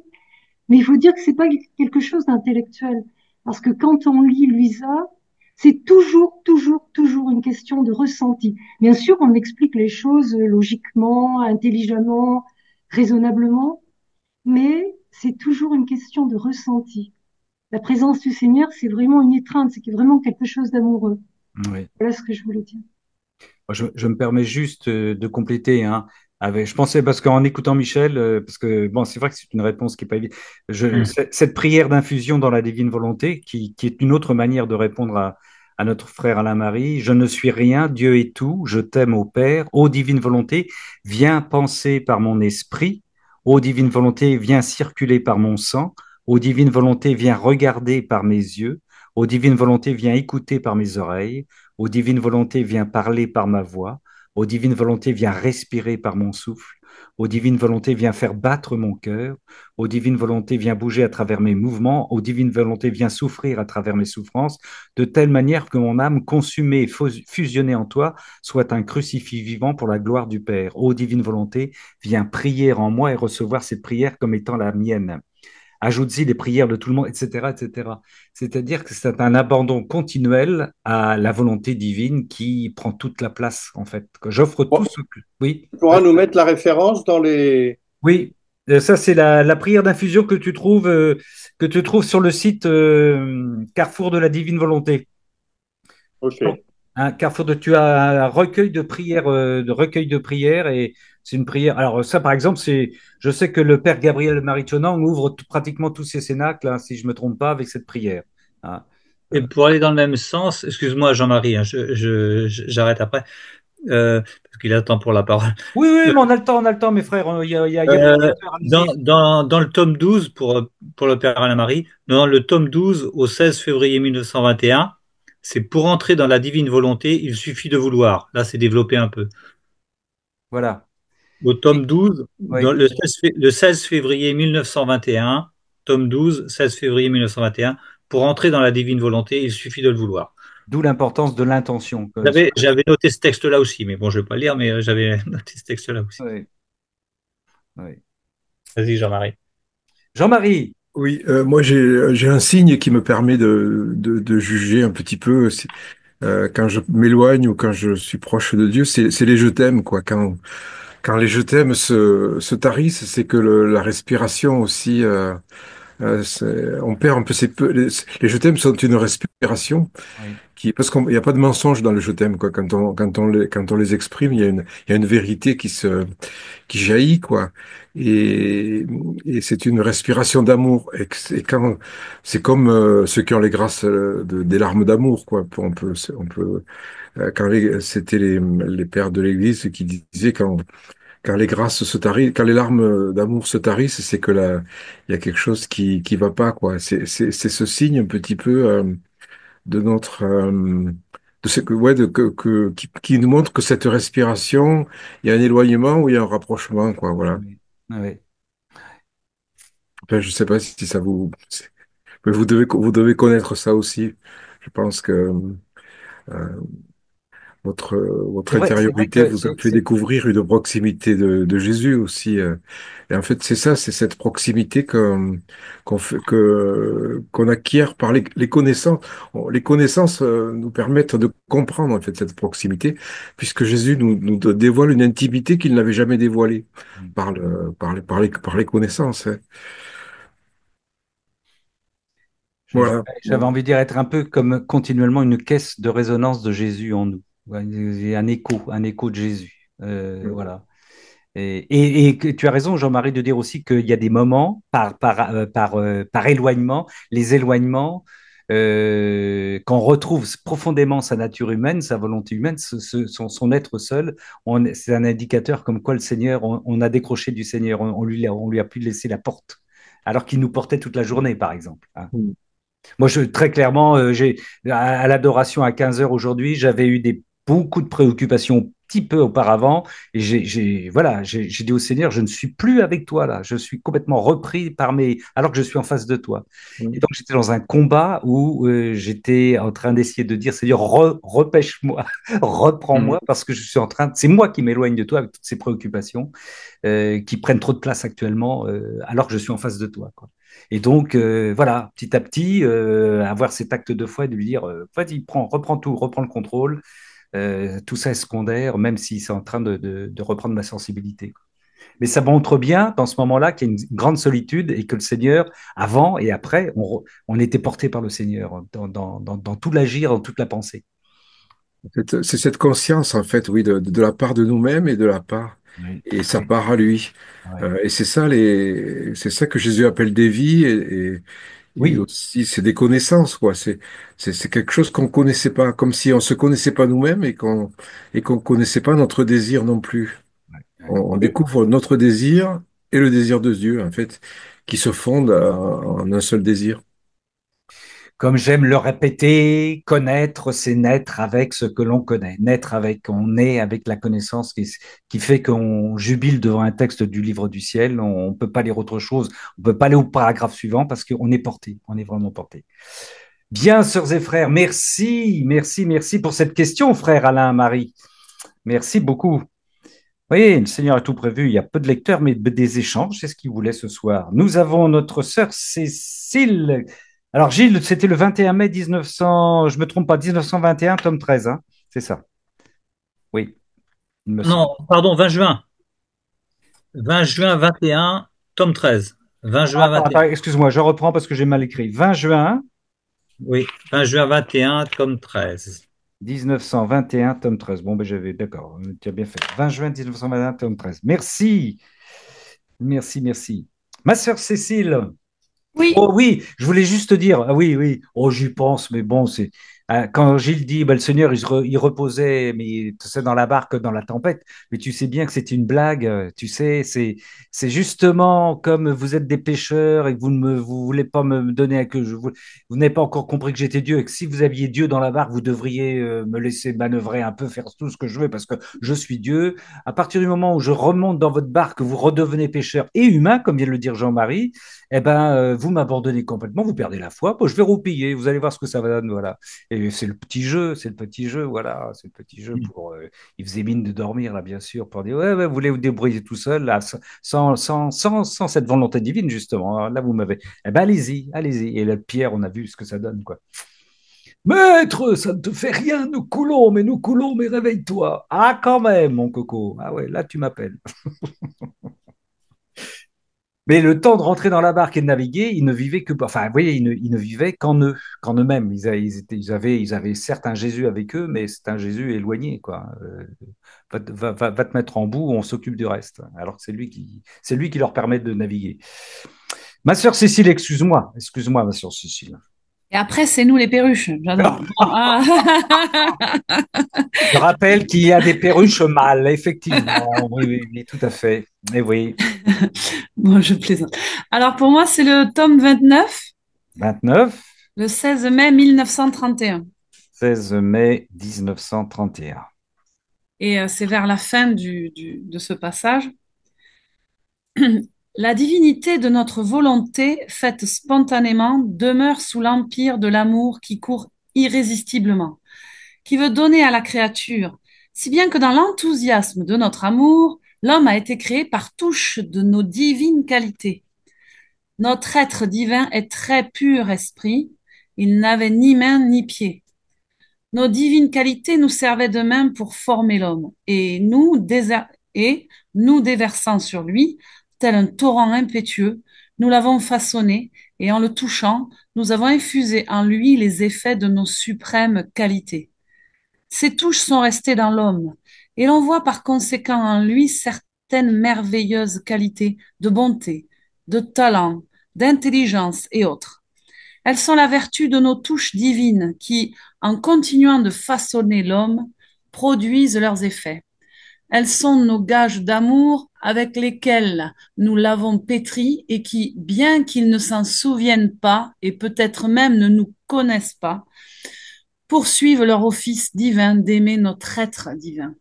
Mais il faut dire que c'est pas quelque chose d'intellectuel. Parce que quand on lit Luisa, c'est toujours une question de ressenti. Bien sûr, on explique les choses logiquement, intelligemment, raisonnablement, mais c'est toujours une question de ressenti. La présence du Seigneur, c'est vraiment une étreinte, c'est vraiment quelque chose d'amoureux. Oui. Voilà ce que je voulais dire. Je me permets juste de compléter, hein, je pensais, parce qu'en écoutant Michel, parce que bon, c'est vrai que c'est une réponse qui n'est pas évidente. Cette prière d'infusion dans la divine volonté, qui est une autre manière de répondre à notre frère Alain Marie. Je ne suis rien, Dieu est tout, je t'aime au Père. Ô divine volonté, viens penser par mon esprit. Ô divine volonté, viens circuler par mon sang. Ô divine volonté, viens regarder par mes yeux. Ô divine volonté, viens écouter par mes oreilles. Ô divine volonté, viens parler par ma voix. Ô divine volonté, viens respirer par mon souffle. Ô divine volonté, viens faire battre mon cœur. Ô divine volonté, viens bouger à travers mes mouvements. Ô divine volonté, viens souffrir à travers mes souffrances, de telle manière que mon âme consumée, fusionnée en toi, soit un crucifix vivant pour la gloire du Père. Ô divine volonté, viens prier en moi et recevoir cette prière comme étant la mienne. Ajoute-y les prières de tout le monde, etc., etc. C'est-à-dire que c'est un abandon continuel à la volonté divine qui prend toute la place, en fait. Que j'offre tout Bon, ce que... Oui, tu pourras nous mettre la référence dans les... oui. Ça, c'est la prière d'infusion que tu trouves sur le site Carrefour de la Divine Volonté. Ok. Carrefour tu as un recueil de prières, et c'est une prière. Alors ça, par exemple, je sais que le père Gabriel Maritionan ouvre pratiquement tous ses cénacles, hein, si je me trompe pas, avec cette prière. Hein. Et pour aller dans le même sens, excuse-moi Jean-Marie, hein, j'arrête après, parce qu'il attend pour la parole. Oui, oui, mais on a le temps, mes frères. Il y a pas de lecteur, allez-y. Dans le tome 12, pour le Père Alain Marie, dans le tome 12, au 16 février 1921, c'est pour entrer dans la divine volonté, il suffit de vouloir. Là, c'est développé un peu. Voilà. Au Et- tome 12, oui. le 16 février 1921, tome 12, 16 février 1921, pour entrer dans la divine volonté, il suffit de le vouloir. D'où l'importance de l'intention. J'avais noté ce texte-là aussi, mais bon, je ne vais pas le lire, mais j'avais noté ce texte-là aussi. Oui, oui. Vas-y, Jean-Marie. Jean-Marie, Oui, moi j'ai un signe qui me permet de juger un petit peu quand je m'éloigne ou quand je suis proche de Dieu, c'est les je t'aime quoi. Quand les je t'aime se tarissent, c'est que la respiration aussi, on perd un peu les je t'aime sont une respiration oui. parce qu'il n'y a pas de mensonge dans le je t'aime quoi. Quand on les exprime, il y a une vérité qui jaillit, quoi. Et c'est une respiration d'amour. Et quand, c'est comme ceux qui ont les grâces des larmes d'amour, quoi. C'était les pères de l'Église qui disaient quand les grâces se tarissent, quand les larmes d'amour se tarissent, c'est que là, il y a quelque chose qui va pas, quoi. C'est ce signe un petit peu de notre de ce que ouais qui nous montre que cette respiration, il y a un éloignement ou il y a un rapprochement, quoi. Voilà. Oui. Oui. Enfin, je sais pas si ça mais vous devez connaître ça aussi. Je pense que votre C'est vrai intériorité que vous a fait découvrir une proximité de Jésus aussi. Et en fait, c'est ça, c'est cette proximité qu'on acquiert par les connaissances. Les connaissances nous permettent de comprendre en fait cette proximité, puisque Jésus nous dévoile une intimité qu'il n'avait jamais dévoilée par les connaissances. Hein. Voilà. j'avais envie de dire être un peu comme continuellement une caisse de résonance de Jésus en nous. Ouais, il y a un écho de Jésus. Voilà. Et que tu as raison, Jean-Marie, de dire aussi qu'il y a des moments, par éloignement, les éloignements, qu'on retrouve profondément sa nature humaine, sa volonté humaine, son être seul. C'est un indicateur comme quoi le Seigneur, on a décroché du Seigneur, on lui a plus laissé la porte, alors qu'il nous portait toute la journée, par exemple. Hein. Moi, très clairement, à l'adoration à 15 heures aujourd'hui, j'avais eu beaucoup de préoccupations un petit peu auparavant. Et voilà, j'ai dit au Seigneur, je ne suis plus avec toi là. Je suis complètement repris par alors que je suis en face de toi. Et donc, j'étais dans un combat où j'étais en train d'essayer de dire, Seigneur, repêche-moi, reprends-moi, parce que c'est moi qui m'éloigne de toi avec toutes ces préoccupations qui prennent trop de place actuellement, alors que je suis en face de toi, quoi. Et donc, voilà, petit à petit, avoir cet acte de foi et de lui dire, vas-y, reprends tout, reprends le contrôle. Tout ça est secondaire, même si c'est en train de reprendre ma sensibilité. Mais ça montre bien, dans ce moment-là, qu'il y a une grande solitude et que le Seigneur, avant et après, on était porté par le Seigneur dans tout l'agir, dans toute la pensée. C'est cette conscience, en fait, oui, de la part de nous-mêmes et de la part, Oui, et sa oui, part à lui. oui. Et c'est ça que Jésus appelle des vies, et Oui, aussi, c'est des connaissances, quoi. C'est quelque chose qu'on connaissait pas, comme si on se connaissait pas nous-mêmes et qu'on connaissait pas notre désir non plus. On découvre notre désir et le désir de Dieu, en fait, qui se fondent en un seul désir. comme j'aime le répéter, connaître, c'est naître avec ce que l'on connaît. On est avec la connaissance qui fait qu'on jubile devant un texte du livre du ciel. On ne peut pas lire autre chose. On ne peut pas aller au paragraphe suivant parce qu'on est porté. On est vraiment porté. Bien, sœurs et frères, merci, merci, merci pour cette question, frère Alain, Marie. Merci beaucoup. Oui, le Seigneur a tout prévu. Il y a peu de lecteurs, mais des échanges. C'est ce qu'il voulait ce soir. Nous avons notre sœur Cécile. Alors, Gilles, c'était le 21 mai 1900, je me trompe pas, 1921, tome 13, hein. C'est ça. Oui, il me semble. Non, pardon, 20 juin. 20 juin 21, tome 13. 20 juin Attends, 21. excuse-moi, je reprends parce que j'ai mal écrit. 20 juin Oui, 20 juin 21, tome 13. 1921, tome 13. Bon, ben j'avais, d'accord, tu as bien fait. 20 juin 1921, tome 13. Merci, merci, merci. Ma sœur Cécile. Oui, Oh oui, je voulais juste te dire, ah oui, oui, oh j'y pense, mais bon, quand Gilles dit, bah, le Seigneur, il reposait, mais tu sais, dans la barque, dans la tempête, mais tu sais bien que c'est une blague, tu sais, c'est justement comme vous êtes des pécheurs et que vous voulez pas me donner à que vous n'avez pas encore compris que j'étais Dieu et que si vous aviez Dieu dans la barque, vous devriez me laisser manœuvrer un peu, faire tout ce que je veux parce que je suis Dieu. À partir du moment où je remonte dans votre barque, vous redevenez pécheur et humain, comme vient de le dire Jean-Marie, eh ben, vous m'abandonnez complètement, vous perdez la foi, bon, je vais roupiller, vous allez voir ce que ça va donner, voilà. Et c'est le petit jeu, voilà, c'est le petit jeu pour. Il faisait mine de dormir, là, bien sûr, pour dire, ouais, ouais, vous voulez vous débrouiller tout seul, là, sans cette volonté divine, justement, hein. Là, vous m'avez. Eh ben, allez-y, allez-y. Et là, Pierre, on a vu ce que ça donne, quoi. Maître, ça ne te fait rien, nous coulons, mais réveille-toi. Ah, quand même, mon coco. Ah ouais, là, tu m'appelles. Mais le temps de rentrer dans la barque et de naviguer, ils ne vivaient que, enfin, vous voyez, ils ne vivaient qu'en eux-mêmes. Ils avaient certes un Jésus avec eux, mais c'est un Jésus éloigné, quoi. Va te mettre en bout, on s'occupe du reste. Alors que c'est lui qui leur permet de naviguer. Ma sœur Cécile, excuse-moi, ma sœur Cécile. et après, c'est nous les perruches. J'adore. Bon, ah. Je rappelle qu'il y a des perruches mâles, effectivement. Oui, oui, oui, tout à fait. Et oui, Bon, je plaisante. Alors, pour moi, c'est le tome 29, 29, le 16 mai 1931. 16 mai 1931. Et c'est vers la fin de ce passage. La divinité de notre volonté, faite spontanément, demeure sous l'empire de l'amour qui court irrésistiblement, qui veut donner à la créature, si bien que dans l'enthousiasme de notre amour, l'homme a été créé par touche de nos divines qualités. Notre être divin est très pur esprit, il n'avait ni main ni pied. Nos divines qualités nous servaient de main pour former l'homme, et nous déversant sur lui, tel un torrent impétueux, nous l'avons façonné, et en le touchant, nous avons infusé en lui les effets de nos suprêmes qualités. Ces touches sont restées dans l'homme, et l'on voit par conséquent en lui certaines merveilleuses qualités de bonté, de talent, d'intelligence et autres. Elles sont la vertu de nos touches divines qui, en continuant de façonner l'homme, produisent leurs effets. Elles sont nos gages d'amour avec lesquels nous l'avons pétri et qui, bien qu'ils ne s'en souviennent pas et peut-être même ne nous connaissent pas, poursuivent leur office divin d'aimer notre être divin.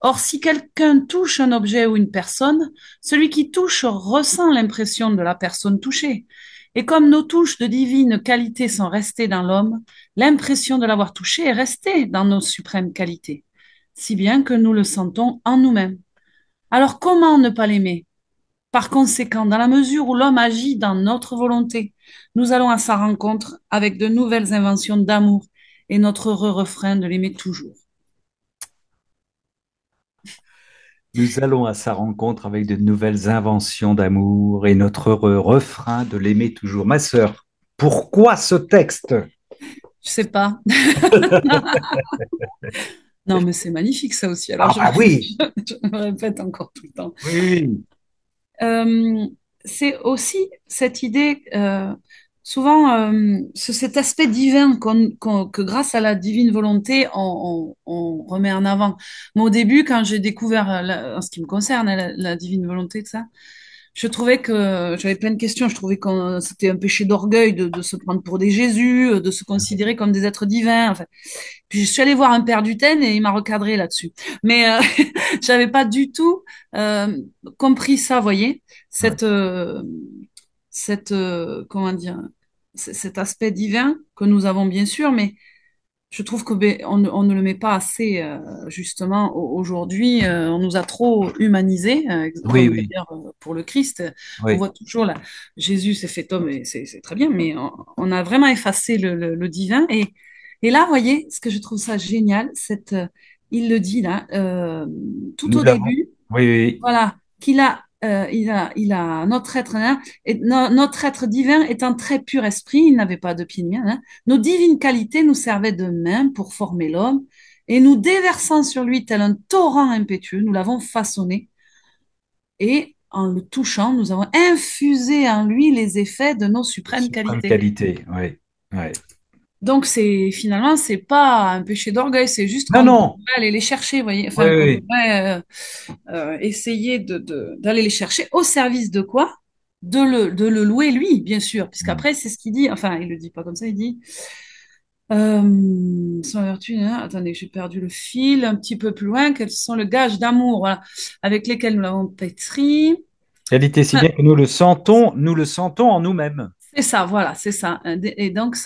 Or, si quelqu'un touche un objet ou une personne, celui qui touche ressent l'impression de la personne touchée. Et comme nos touches de divine qualité sont restées dans l'homme, l'impression de l'avoir touché est restée dans nos suprêmes qualités, si bien que nous le sentons en nous-mêmes. Alors comment ne pas l'aimer? Par conséquent, dans la mesure où l'homme agit dans notre volonté, nous allons à sa rencontre avec de nouvelles inventions d'amour et notre heureux refrain de l'aimer toujours. Nous allons à sa rencontre avec de nouvelles inventions d'amour et notre heureux refrain de l'aimer toujours. Ma sœur, pourquoi ce texte? Je sais pas. Non, mais c'est magnifique ça aussi. Ah, Alors, oui, je me répète encore tout le temps. oui, C'est aussi cette idée, souvent, cet aspect divin que grâce à la divine volonté, on remet en avant. Moi, au début, quand j'ai découvert, en ce qui me concerne, la divine volonté, de ça, je trouvais que j'avais plein de questions. Je trouvais que c'était un péché d'orgueil de se prendre pour des Jésus, de se considérer comme des êtres divins. Enfin, puis je suis allée voir un père d'Utaine et il m'a recadré là-dessus. Mais j'avais pas du tout compris ça, voyez, ouais. cette comment dire, cet aspect divin que nous avons bien sûr, mais je trouve que on ne le met pas assez justement aujourd'hui. On nous a trop humanisés, Oui, comme oui, d'ailleurs pour le Christ. On oui. voit toujours là, Jésus s'est fait homme et c'est très bien, mais on a vraiment effacé le divin. Et là, vous voyez, ce que je trouve ça génial, il le dit là, tout Nous au l'avons. début, Oui, oui, voilà, notre être, hein, notre être divin est un très pur esprit, il n'avait pas de pied ni main, hein. Nos divines qualités nous servaient de main pour former l'homme, et nous déversant sur lui tel un torrent impétueux, nous l'avons façonné, et en le touchant, nous avons infusé en lui les effets de nos suprêmes suprême qualités. qualité. Oui, oui. Donc finalement, c'est pas un péché d'orgueil, c'est juste Non, qu'on non. devrait aller les chercher, vous voyez, Oui, enfin qu'on oui. devrait essayer d'aller les chercher au service de quoi? De le louer lui, bien sûr, Mm. puisqu'après c'est ce qu'il dit, enfin il le dit pas comme ça, il dit sans vertu, hein, attendez, j'ai perdu le fil un petit peu plus loin, quels sont le gage d'amour, voilà, avec lesquels nous l'avons pétri. Qualité si Ah, bien que nous le sentons en nous-mêmes. c'est ça, voilà, c'est ça. Et donc,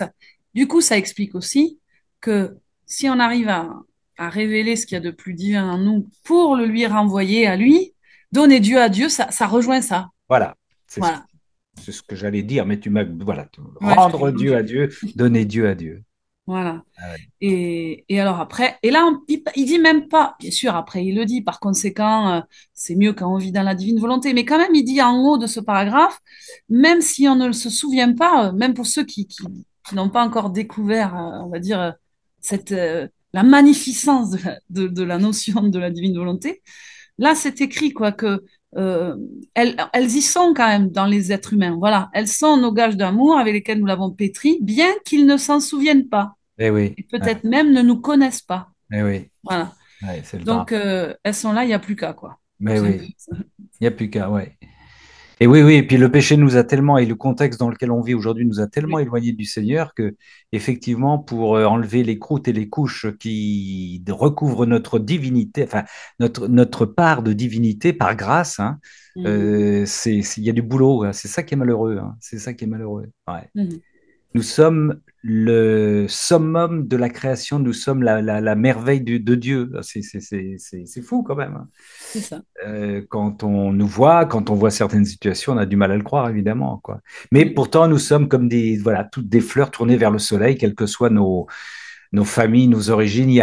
du coup, ça explique aussi que si on arrive à révéler ce qu'il y a de plus divin en nous pour le lui renvoyer à lui, donner Dieu à Dieu, ça rejoint ça. Voilà, Voilà. c'est ce que j'allais dire, mais tu m'as, voilà, Ouais, rendre Dieu à Dieu, donner Dieu à Dieu. voilà. Ah ouais. Et alors après, et là, il dit même pas, bien sûr, après il le dit, par conséquent, c'est mieux quand on vit dans la divine volonté, mais quand même, il dit en haut de ce paragraphe, même si on ne se souvient pas, même pour ceux qui n'ont pas encore découvert, on va dire, la magnificence de la notion de la divine volonté, là, c'est écrit, quoi, que elles y sont quand même dans les êtres humains, voilà, elles sont nos gages d'amour avec lesquels nous l'avons pétri, bien qu'ils ne s'en souviennent pas Eh oui, et peut-être même ne nous connaissent pas. eh oui, Voilà. ouais, c'est le drame. Donc, elles sont là, il n'y a plus qu'à, quoi. Mais C'est un peu oui, ça. il n'y a plus qu'à, ouais. Et oui, oui, et puis le péché nous a tellement, et le contexte dans lequel on vit aujourd'hui nous a tellement Oui, éloignés du Seigneur que, effectivement, pour enlever les croûtes et les couches qui recouvrent notre divinité, enfin, notre part de divinité par grâce, hein, mhm, il y a du boulot, hein. C'est ça qui est malheureux, hein. C'est ça qui est malheureux. Ouais. mhm, Nous sommes le summum de la création, nous sommes la merveille de Dieu. C'est fou quand même, hein. c'est ça. Quand on nous voit, quand on voit certaines situations, on a du mal à le croire, évidemment, quoi. Mais Oui, pourtant, nous sommes comme voilà, toutes des fleurs tournées vers le soleil, quelles que soient nos familles, nos origines. Il y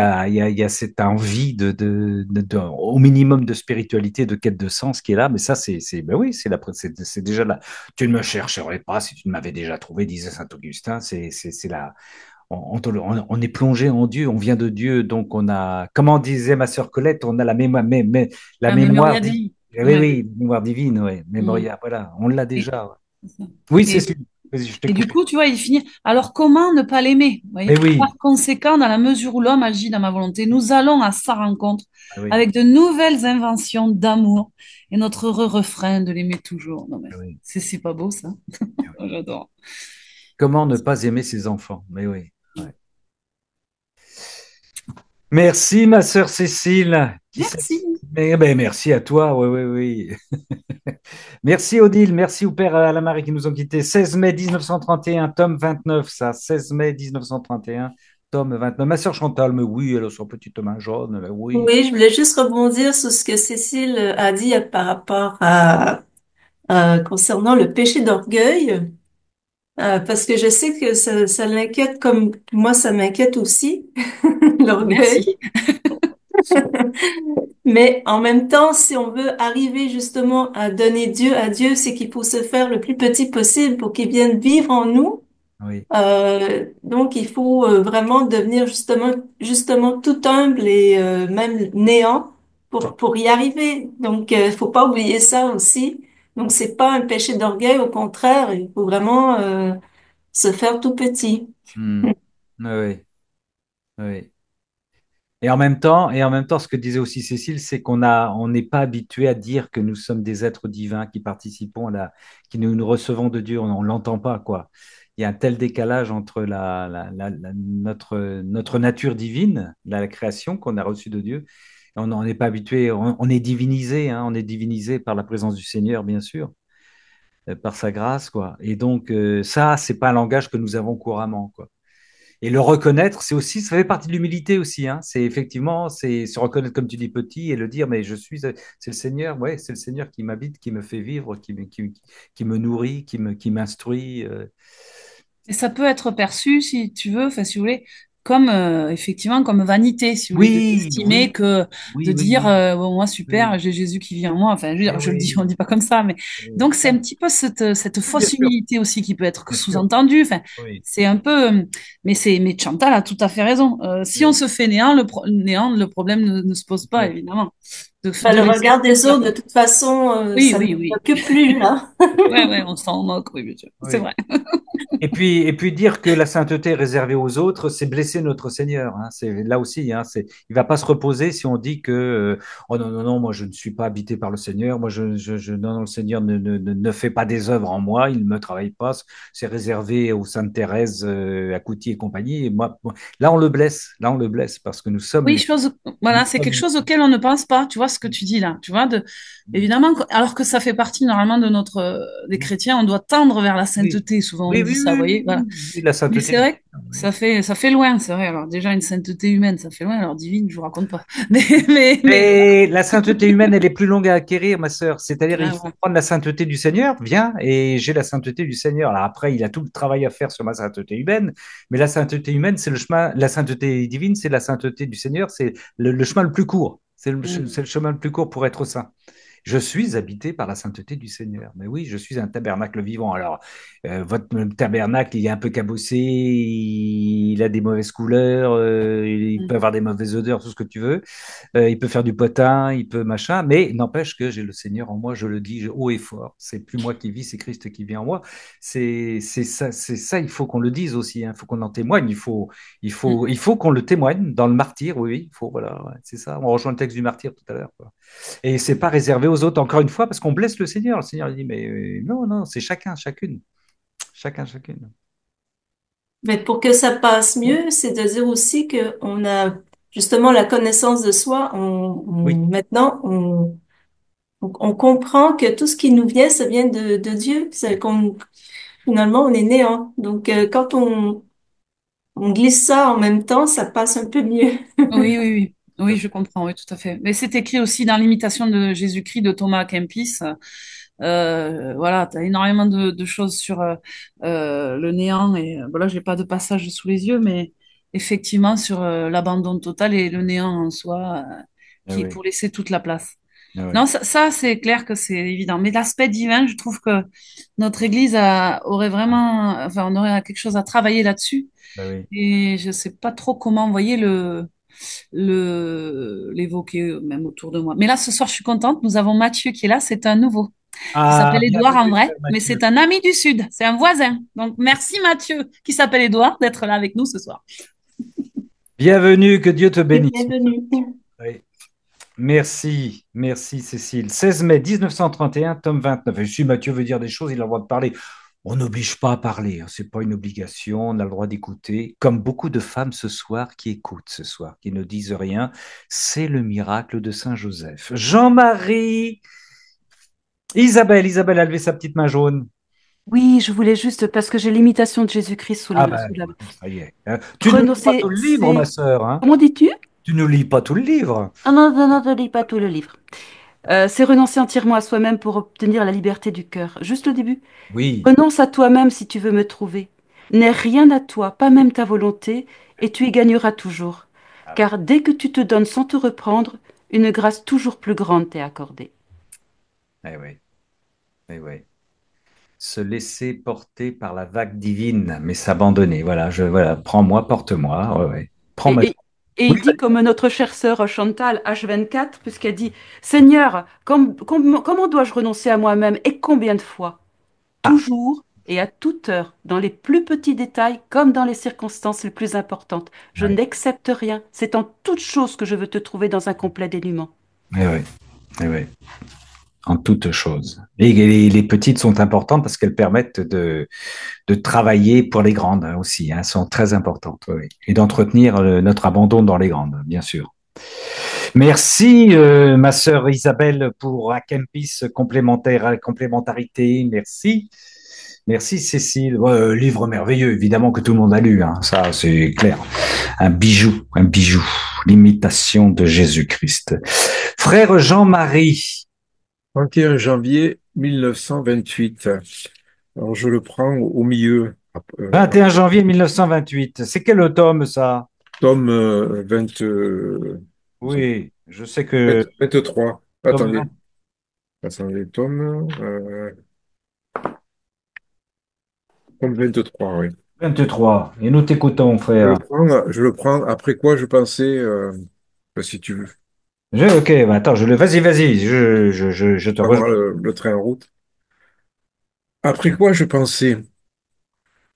a cette envie au minimum de spiritualité, de quête de sens qui est là. Mais ça, ben oui, c'est déjà là. Tu ne me chercherais pas si tu ne m'avais déjà trouvé, disait saint Augustin. C'est là. On est plongé en Dieu, on vient de Dieu, donc on a, comment disait ma sœur Colette, on a la mémoire, la la mémoire, mémoire dit. oui, Ouais. oui, mémoire divine, oui, Mhm, mémoria, voilà, on l'a et, déjà. Ouais. c'est ça. Oui, c'est Et, sûr. Vas-y, je t'ai et du coupé. coup, tu vois, il finit. Alors, comment ne pas l'aimer? Vous voyez. Mais oui, Par conséquent, dans la mesure où l'homme agit dans ma volonté, nous allons à sa rencontre ah oui, avec de nouvelles inventions d'amour et notre heureux refrain de l'aimer toujours. Non, mais ah oui, c'est pas beau, ça. ah oui. J'adore. Comment ne pas aimer ses enfants? Mais oui, ouais. Merci, ma sœur Cécile. Merci. Merci à toi, oui, oui, oui. Merci Odile, merci au père Alain Marie qui nous ont quittés. 16 mai 1931, tome 29, ça. 16 mai 1931, tome 29. Ma sœur Chantal, mais oui, elle a son petit main jaune, mais oui. Oui, je voulais juste rebondir sur ce que Cécile a dit par rapport concernant le péché d'orgueil, parce que je sais que ça l'inquiète comme moi, ça m'inquiète aussi, l'orgueil. Merci. Mais en même temps, si on veut arriver justement à donner Dieu à Dieu, c'est qu'il faut se faire le plus petit possible pour qu'il vienne vivre en nous. Oui. Donc, il faut vraiment devenir justement tout humble et même néant pour y arriver. Donc, il faut pas oublier ça aussi. Donc, c'est pas un péché d'orgueil, au contraire, il faut vraiment se faire tout petit. Hmm. Oui, oui. Et en même temps, ce que disait aussi Cécile, c'est on n'est pas habitué à dire que nous sommes des êtres divins qui participons qui nous recevons de Dieu. On l'entend pas, quoi. Il y a un tel décalage entre notre nature divine, la création qu'on a reçue de Dieu. Et on n'est pas habitué. On est divinisé, hein, on est divinisé par la présence du Seigneur, bien sûr, par sa grâce, quoi. Et donc, ça, c'est pas un langage que nous avons couramment, quoi. Et le reconnaître, c'est aussi, ça fait partie de l'humilité aussi, hein. C'est effectivement, c'est se reconnaître comme tu dis petit et le dire, mais c'est le Seigneur, ouais, c'est le Seigneur qui m'habite, qui me fait vivre, qui me nourrit, qui m'instruit. Et ça peut être perçu, si tu veux, enfin, si vous voulez, comme effectivement comme vanité, si vous voulez, Oui, d'estimer oui, que de oui, oui, dire oui, bon, moi oui, super, j'ai Jésus qui vit en moi. Enfin, je veux eh dire, je le dis, on oui, dit pas comme ça, mais oui, donc c'est un petit peu cette oui, bien fausse sûr, humilité aussi qui peut être bien sûr, sous-entendue. Enfin, oui, c'est un peu, mais Chantal a tout à fait raison. Si on oui, se fait néant, néant, le problème ne se pose pas oui. évidemment. Ben, De le laisser regard des la autres, de place. toute façon, Oui, ça ne oui, nous oui. occupe plus, là. Ouais, ouais, on s'en moque, oui, bien sûr. C'est Oui. vrai. Et puis dire que la sainteté est réservée aux autres, c'est blesser notre Seigneur, hein. C'est là aussi, hein, il va pas se reposer si on dit que oh non non non, moi je ne suis pas habité par le Seigneur, moi non, non, le Seigneur ne fait pas des œuvres en moi, il ne me travaille pas, c'est réservé aux Sainte Thérèse, à Couty et compagnie. Et là on le blesse parce que Oui, voilà, c'est quelque chose auquel on ne pense pas, tu vois, ce que tu dis là, tu vois, évidemment, alors que ça fait partie normalement de des chrétiens, on doit tendre vers la oui sainteté, souvent on oui dit oui ça, vous oui, voyez, voilà. oui, oui, la Mais sainteté c'est du vrai que Seigneur, oui. ça fait loin, c'est vrai, alors déjà une sainteté humaine, ça fait loin, alors divine, je vous raconte pas. Mais voilà. Et la sainteté humaine, elle est plus longue à acquérir, ma sœur. C'est-à-dire, il Ah, faut voilà. prendre la sainteté du Seigneur, viens, et j'ai la sainteté du Seigneur. Alors après, il a tout le travail à faire sur ma sainteté humaine, mais la sainteté humaine, c'est le chemin, la sainteté divine, c'est la sainteté du Seigneur, c'est le chemin le plus court. Mm. C'est le chemin le plus court pour être saint. Je suis habité par la sainteté du Seigneur. Mais oui, je suis un tabernacle vivant. Alors, votre tabernacle, il est un peu cabossé, il a des mauvaises couleurs, il peut Mm. avoir des mauvaises odeurs, tout ce que tu veux. Il peut faire du potin, il peut machin, mais n'empêche que j'ai le Seigneur en moi, je le dis haut et fort. C'est plus moi qui vis, c'est Christ qui vit en moi. C'est ça, il faut qu'on le dise aussi, hein. Il faut qu'on en témoigne, Mm. il faut qu'on le témoigne dans le martyr, oui, oui, il faut, voilà, ouais, c'est ça. On rejoint le texte du martyr tout à l'heure, quoi. Et c'est pas réservé aux autres, encore une fois, parce qu'on blesse le Seigneur. Le Seigneur il dit, mais non, non, c'est chacun, chacune, chacun, chacune. Mais pour que ça passe mieux, c'est de dire aussi que on a justement la connaissance de soi. Oui, Maintenant, on comprend que tout ce qui nous vient, ça vient de Dieu. C'est qu'on finalement on est néant. Donc quand on glisse ça en même temps, ça passe un peu mieux. Oui, oui, oui. Oui, je comprends, oui, tout à fait. Mais c'est écrit aussi dans l'imitation de Jésus-Christ de Thomas à Kempis. Voilà, tu as énormément de choses sur le néant et voilà, j'ai pas de passage sous les yeux, mais effectivement sur l'abandon total et le néant en soi, ah qui oui, pour laisser toute la place. ah oui, Non, ça c'est clair que c'est évident. Mais l'aspect divin, je trouve que notre Église aurait vraiment, enfin, on aurait quelque chose à travailler là-dessus. ah oui. Et je sais pas trop comment envoyer l'évoquer même autour de moi. Mais là, ce soir, je suis contente. Nous avons Mathieu qui est là. C'est un nouveau. Il Ah, s'appelle Édouard en bienvenue, vrai, cher mais Mathieu. c'est un ami du Sud. C'est un voisin. Donc, merci Mathieu, qui s'appelle Édouard, d'être là avec nous ce soir. Bienvenue, que Dieu te bénisse. Bienvenue. Oui. Merci, merci Cécile. 16 mai 1931, tome 29. Et si Mathieu veut dire des choses, il a le droit de parler. On n'oblige pas à parler, hein, c'est pas une obligation, on a le droit d'écouter, comme beaucoup de femmes ce soir qui écoutent ce soir, qui ne disent rien. C'est le miracle de Saint Joseph. Jean-Marie, Isabelle a levé sa petite main jaune. Oui, je voulais juste, parce que j'ai l'imitation de Jésus-Christ Ah ben, sous la main. ça y est. Hein. Tu ne lis pas Renoncer, tout le livre, ma c'est... sœur. Hein. Comment dis-tu? Tu ne lis pas tout le livre. Ah non, non, non, ne lis pas tout le livre. C'est renoncer entièrement à soi-même pour obtenir la liberté du cœur. Juste le début. Oui. Renonce à toi-même si tu veux me trouver. N'aie rien à toi, pas même ta volonté, et tu y gagneras toujours. Car dès que tu te donnes sans te reprendre, une grâce toujours plus grande t'est accordée. Eh oui, eh oui. Se laisser porter par la vague divine, mais s'abandonner. Voilà, prends-moi, porte-moi. Ouais, ouais. Prends-moi. Et, et, et il dit, comme notre chère sœur Chantal, H24, puisqu'elle dit, Seigneur, comment dois-je renoncer à moi-même et combien de fois? Ah, Toujours et à toute heure, dans les plus petits détails comme dans les circonstances les plus importantes. Je ouais. n'accepte rien. C'est en toute chose que je veux te trouver dans un complet dénuement. Eh oui, eh oui. En toute chose. Et les petites sont importantes parce qu'elles permettent de travailler pour les grandes hein, aussi. Hein, sont très importantes. Oui. Et d'entretenir notre abandon dans les grandes, bien sûr. Merci, ma sœur Isabelle, pour Akempis complémentarité. Merci. Merci, Cécile. Livre merveilleux, évidemment, que tout le monde a lu. Hein. Ça, c'est clair. Un bijou, un bijou. L'imitation de Jésus-Christ. Frère Jean-Marie. 31 janvier 1928. Alors, je le prends au milieu. 21 janvier 1928. C'est quel tome, ça? Tome Oui, je sais que 23. tome Attendez. 20. Tome 23, oui. 23. Et nous t'écoutons, frère. Je le prends. Après quoi, je pensais, si tu veux, Ok, bah attends, vas-y, je te rejoins. prendre le train en route. Après quoi, je pensais,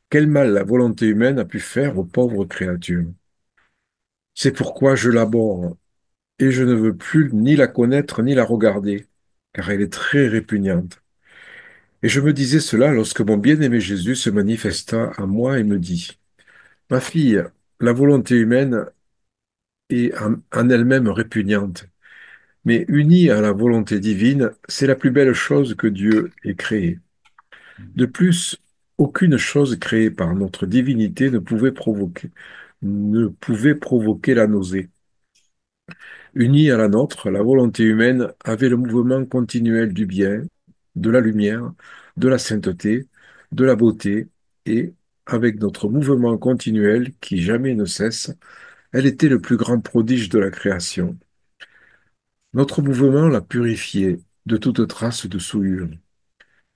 quel mal la volonté humaine a pu faire aux pauvres créatures. C'est pourquoi je l'abhorre, et je ne veux plus ni la connaître ni la regarder, car elle est très répugnante. Et je me disais cela lorsque mon bien-aimé Jésus se manifesta à moi et me dit, ma fille, la volonté humaine est en elle-même répugnante, mais unie à la volonté divine, c'est la plus belle chose que Dieu ait créée. De plus, aucune chose créée par notre divinité ne pouvait provoquer la nausée. Unie à la nôtre, la volonté humaine avait le mouvement continuel du bien, de la lumière, de la sainteté, de la beauté, et, avec notre mouvement continuel qui jamais ne cesse, elle était le plus grand prodige de la création. Notre mouvement la purifiait de toute trace de souillure.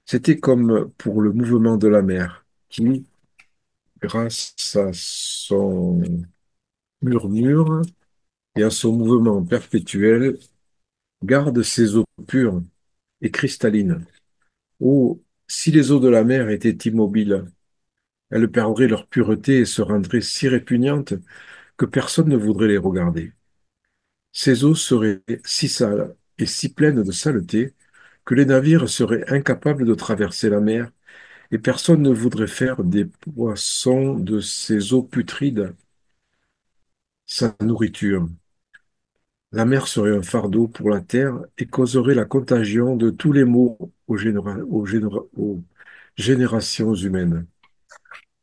C'était comme pour le mouvement de la mer, qui, grâce à son murmure et à son mouvement perpétuel, garde ses eaux pures et cristallines. Oh, si les eaux de la mer étaient immobiles, elles perdraient leur pureté et se rendraient si répugnantes que personne ne voudrait les regarder. Ces eaux seraient si sales et si pleines de saleté que les navires seraient incapables de traverser la mer et personne ne voudrait faire des poissons de ces eaux putrides sa nourriture. La mer serait un fardeau pour la terre et causerait la contagion de tous les maux aux générations humaines.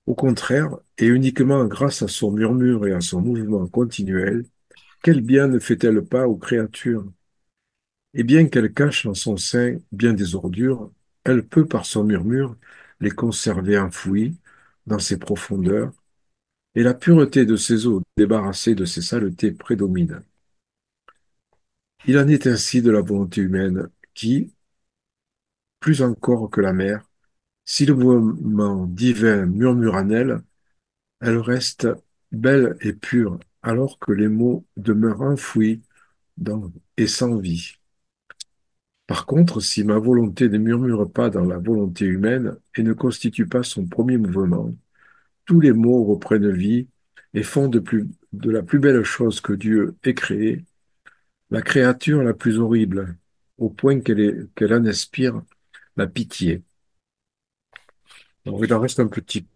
Au contraire, et uniquement grâce à son murmure et à son mouvement continuel, quel bien ne fait-elle pas aux créatures? Et bien qu'elle cache en son sein bien des ordures, elle peut, par son murmure, les conserver enfouies dans ses profondeurs, et la pureté de ses eaux débarrassée de ses saletés prédomine. Il en est ainsi de la volonté humaine qui, plus encore que la mer, si le mouvement divin murmure en elle, elle reste belle et pure, alors que les mots demeurent enfouis et sans vie. Par contre, si ma volonté ne murmure pas dans la volonté humaine et ne constitue pas son premier mouvement, tous les mots reprennent vie et font de la plus belle chose que Dieu ait créée, la créature la plus horrible, au point qu'elle en inspire la pitié. Alors, il en reste un petit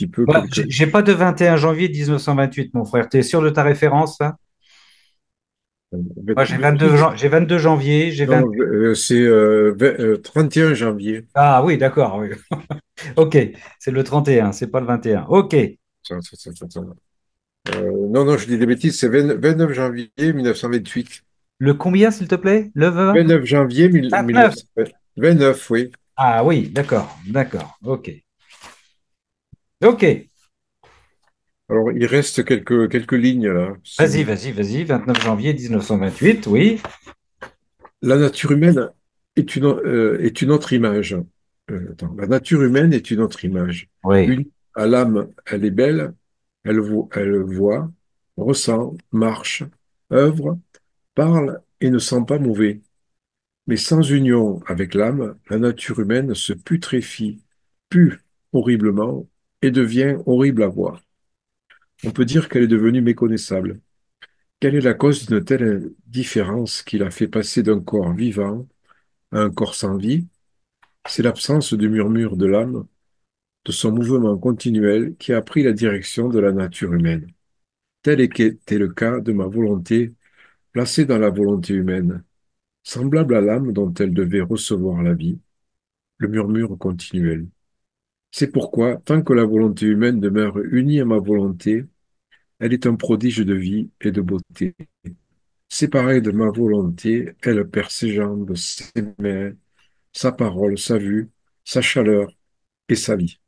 peu, Bah, quelques. j'ai pas de 21 janvier 1928, mon frère. Tu es sûr de ta référence, là? Moi, j'ai 22 janvier, j'ai 20. Non, c'est 31 janvier. Ah oui, d'accord, oui. Ok, c'est le 31, c'est pas le 21. Ok. Attends. Non, non, je dis des bêtises, c'est 29 janvier 1928. Le combien, s'il te plaît? Le 20? 29 janvier 29. 1929, oui. Ah oui, d'accord, ok. Ok, Alors, il reste quelques lignes là. vas-y, 29 janvier 1928, oui. La nature humaine est une autre image. Attends, la nature humaine est une autre image. Oui. Une, à l'âme, elle est belle, elle voit, ressent, marche, œuvre, parle et ne sent pas mauvais. Mais sans union avec l'âme, la nature humaine se putréfie, pue horriblement et devient horrible à voir. On peut dire qu'elle est devenue méconnaissable. Quelle est la cause d'une telle différence qui l'a fait passer d'un corps vivant à un corps sans vie? C'est l'absence du murmure de l'âme, de son mouvement continuel qui a pris la direction de la nature humaine. Tel était le cas de ma volonté placée dans la volonté humaine, semblable à l'âme dont elle devait recevoir la vie, le murmure continuel. C'est pourquoi, tant que la volonté humaine demeure unie à ma volonté, elle est un prodige de vie et de beauté. Séparée de ma volonté, elle perd ses jambes, ses mains, sa parole, sa vue, sa chaleur et sa vie.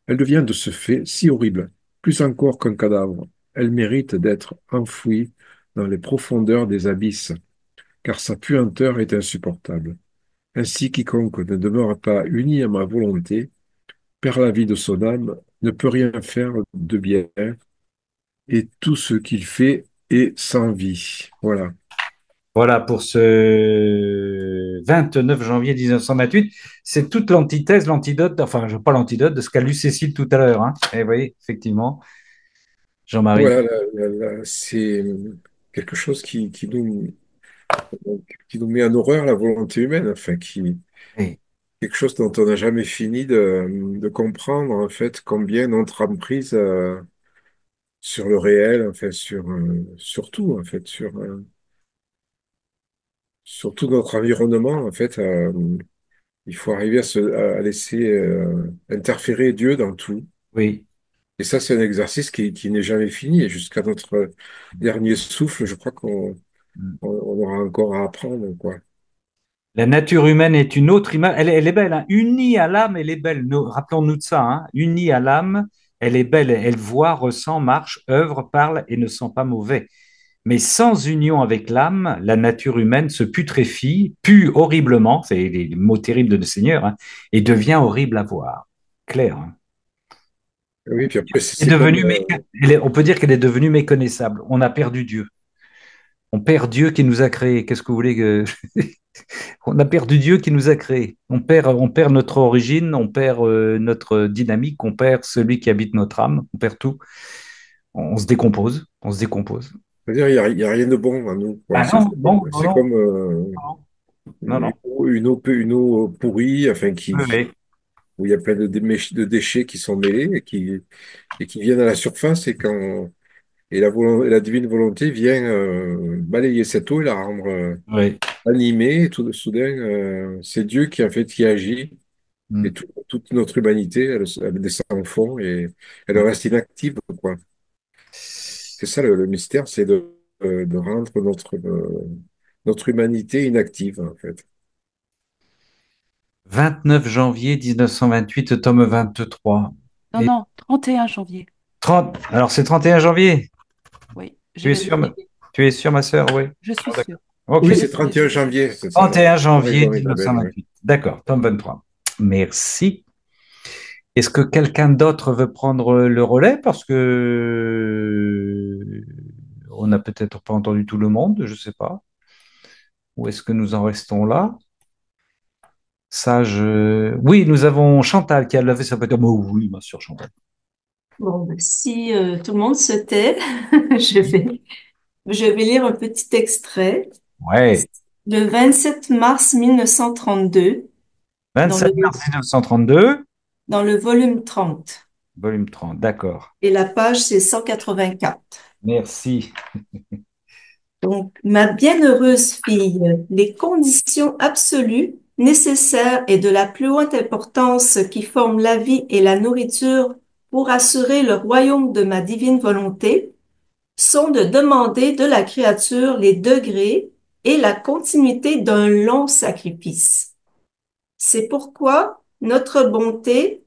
Elle devient de ce fait si horrible, plus encore qu'un cadavre. Elle mérite d'être enfouie dans les profondeurs des abysses, car sa puanteur est insupportable. Ainsi, quiconque ne demeure pas uni à ma volonté perd la vie de son âme, ne peut rien faire de bien, et tout ce qu'il fait est sans vie. Voilà. Voilà pour ce 29 janvier 1928. C'est toute l'antithèse, l'antidote, enfin, pas l'antidote de ce qu'a lu Cécile tout à l'heure, hein. Et vous voyez, effectivement, Jean-Marie. Voilà, c'est quelque chose qui nous met en horreur la volonté humaine, enfin, Oui, quelque chose dont on n'a jamais fini de comprendre, en fait, combien notre emprise sur le réel, enfin, sur tout, en fait, sur tout notre environnement, en fait, il faut arriver à laisser interférer Dieu dans tout. oui. Et ça, c'est un exercice qui n'est jamais fini. Et jusqu'à notre dernier souffle, je crois on aura encore à apprendre, quoi. La nature humaine est une autre image. Elle est belle, hein. Unie à l'âme, elle est belle. Rappelons-nous de ça, hein. Unie à l'âme, elle est belle. Elle voit, ressent, marche, œuvre, parle et ne sent pas mauvais. Mais sans union avec l'âme, la nature humaine se putréfie, pue horriblement, c'est les mots terribles de Seigneur, hein, et devient horrible à voir. Clair, hein. Oui, puis après, Elle est c'est comme, devenue on peut dire qu'elle est devenue méconnaissable. On a perdu Dieu. On perd Dieu qui nous a créés. Qu'est-ce que vous voulez que... On a perdu Dieu qui nous a créés. On perd notre origine, on perd notre dynamique, on perd celui qui habite notre âme, on perd tout. On se décompose, on se décompose. c'est-à-dire, il y a rien de bon en nous, quoi. Ah non, non, non, C'est non, comme non, non. une eau pourrie, enfin, Oui, oui. où il y a plein de déchets qui sont mêlés et qui viennent à la surface et la divine volonté vient balayer cette eau et la rendre Oui. animée. Et tout soudain, c'est Dieu qui, en fait, qui agit. Et Mm. toute notre humanité, elle descend au fond et elle reste inactive, quoi. C'est ça le mystère, c'est de rendre notre humanité inactive, en fait. 29 janvier 1928, tome 23. Non, Et non, 31 janvier. 30, alors c'est 31 janvier. Oui, j'ai Tu es sûr, vérifié. tu es sûr, ma sœur? Oui. Je suis D'accord. sûre. Ok. Oui, Je c'est vérifie. 31 janvier, c'est ça. 31 Tu as janvier raison, Isabelle, oui. 1928. D'accord, tome 23. Merci. Est-ce que quelqu'un d'autre veut prendre le relais? Parce que on n'a peut-être pas entendu tout le monde, je ne sais pas. Ou est-ce que nous en restons là? Oui, nous avons Chantal qui a levé sa petite. Oh, oui, bien sûr, Chantal. Bon, ben, si tout le monde se tait, je vais, je vais lire un petit extrait. Ouais. Le 27 mars 1932, dans 27 le, mars 1932. dans le volume 30. Volume 30, d'accord. Et la page, c'est 184. Merci. Donc, ma bienheureuse fille, les conditions absolues, nécessaires et de la plus haute importance qui forment la vie et la nourriture pour assurer le royaume de ma divine volonté sont de demander de la créature les degrés et la continuité d'un long sacrifice. C'est pourquoi notre bonté,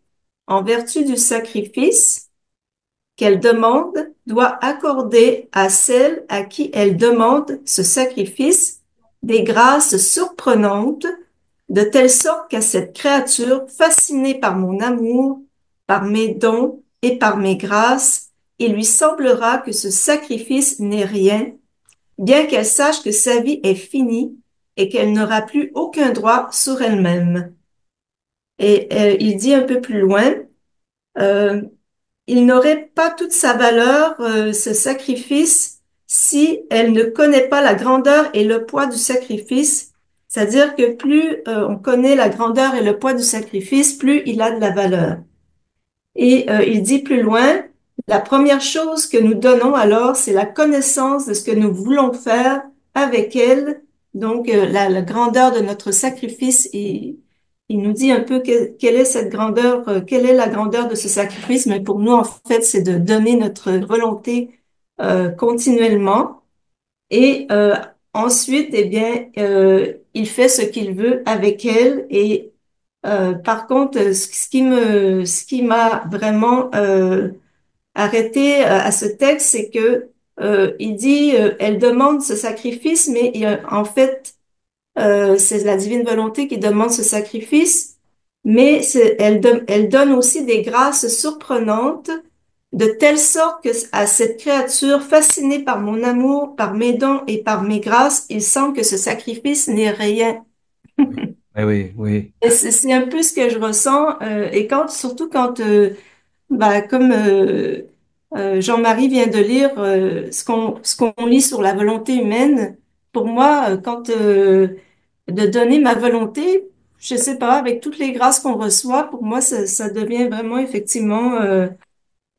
en vertu du sacrifice qu'elle demande, doit accorder à celle à qui elle demande ce sacrifice des grâces surprenantes, de telle sorte qu'à cette créature, fascinée par mon amour, par mes dons et par mes grâces, il lui semblera que ce sacrifice n'est rien, bien qu'elle sache que sa vie est finie et qu'elle n'aura plus aucun droit sur elle-même. Et il dit un peu plus loin, euh, il n'aurait pas toute sa valeur, ce sacrifice, si elle ne connaît pas la grandeur et le poids du sacrifice. C'est-à-dire que plus on connaît la grandeur et le poids du sacrifice, plus il a de la valeur. Et il dit plus loin, la première chose que nous donnons alors, c'est la connaissance de ce que nous voulons faire avec elle. Donc, la grandeur de notre sacrifice, il nous dit un peu quelle est cette grandeur, quelle est la grandeur de ce sacrifice. Mais pour nous, en fait, c'est de donner notre volonté continuellement. Et ensuite, eh bien, il fait ce qu'il veut avec elle. Et par contre, ce qui m'a vraiment arrêté à ce texte, c'est que il dit, elle demande ce sacrifice, mais en fait, c'est la divine volonté qui demande ce sacrifice, mais elle donne aussi des grâces surprenantes, de telle sorte que à cette créature fascinée par mon amour, par mes dons et par mes grâces, il semble que ce sacrifice n'est rien. Oui, oui, oui. Et c'est un peu ce que je ressens, et surtout quand bah, comme Jean-Marie vient de lire ce qu'on lit sur la volonté humaine, pour moi, quand de donner ma volonté, je sais pas, avec toutes les grâces qu'on reçoit, pour moi, ça devient vraiment effectivement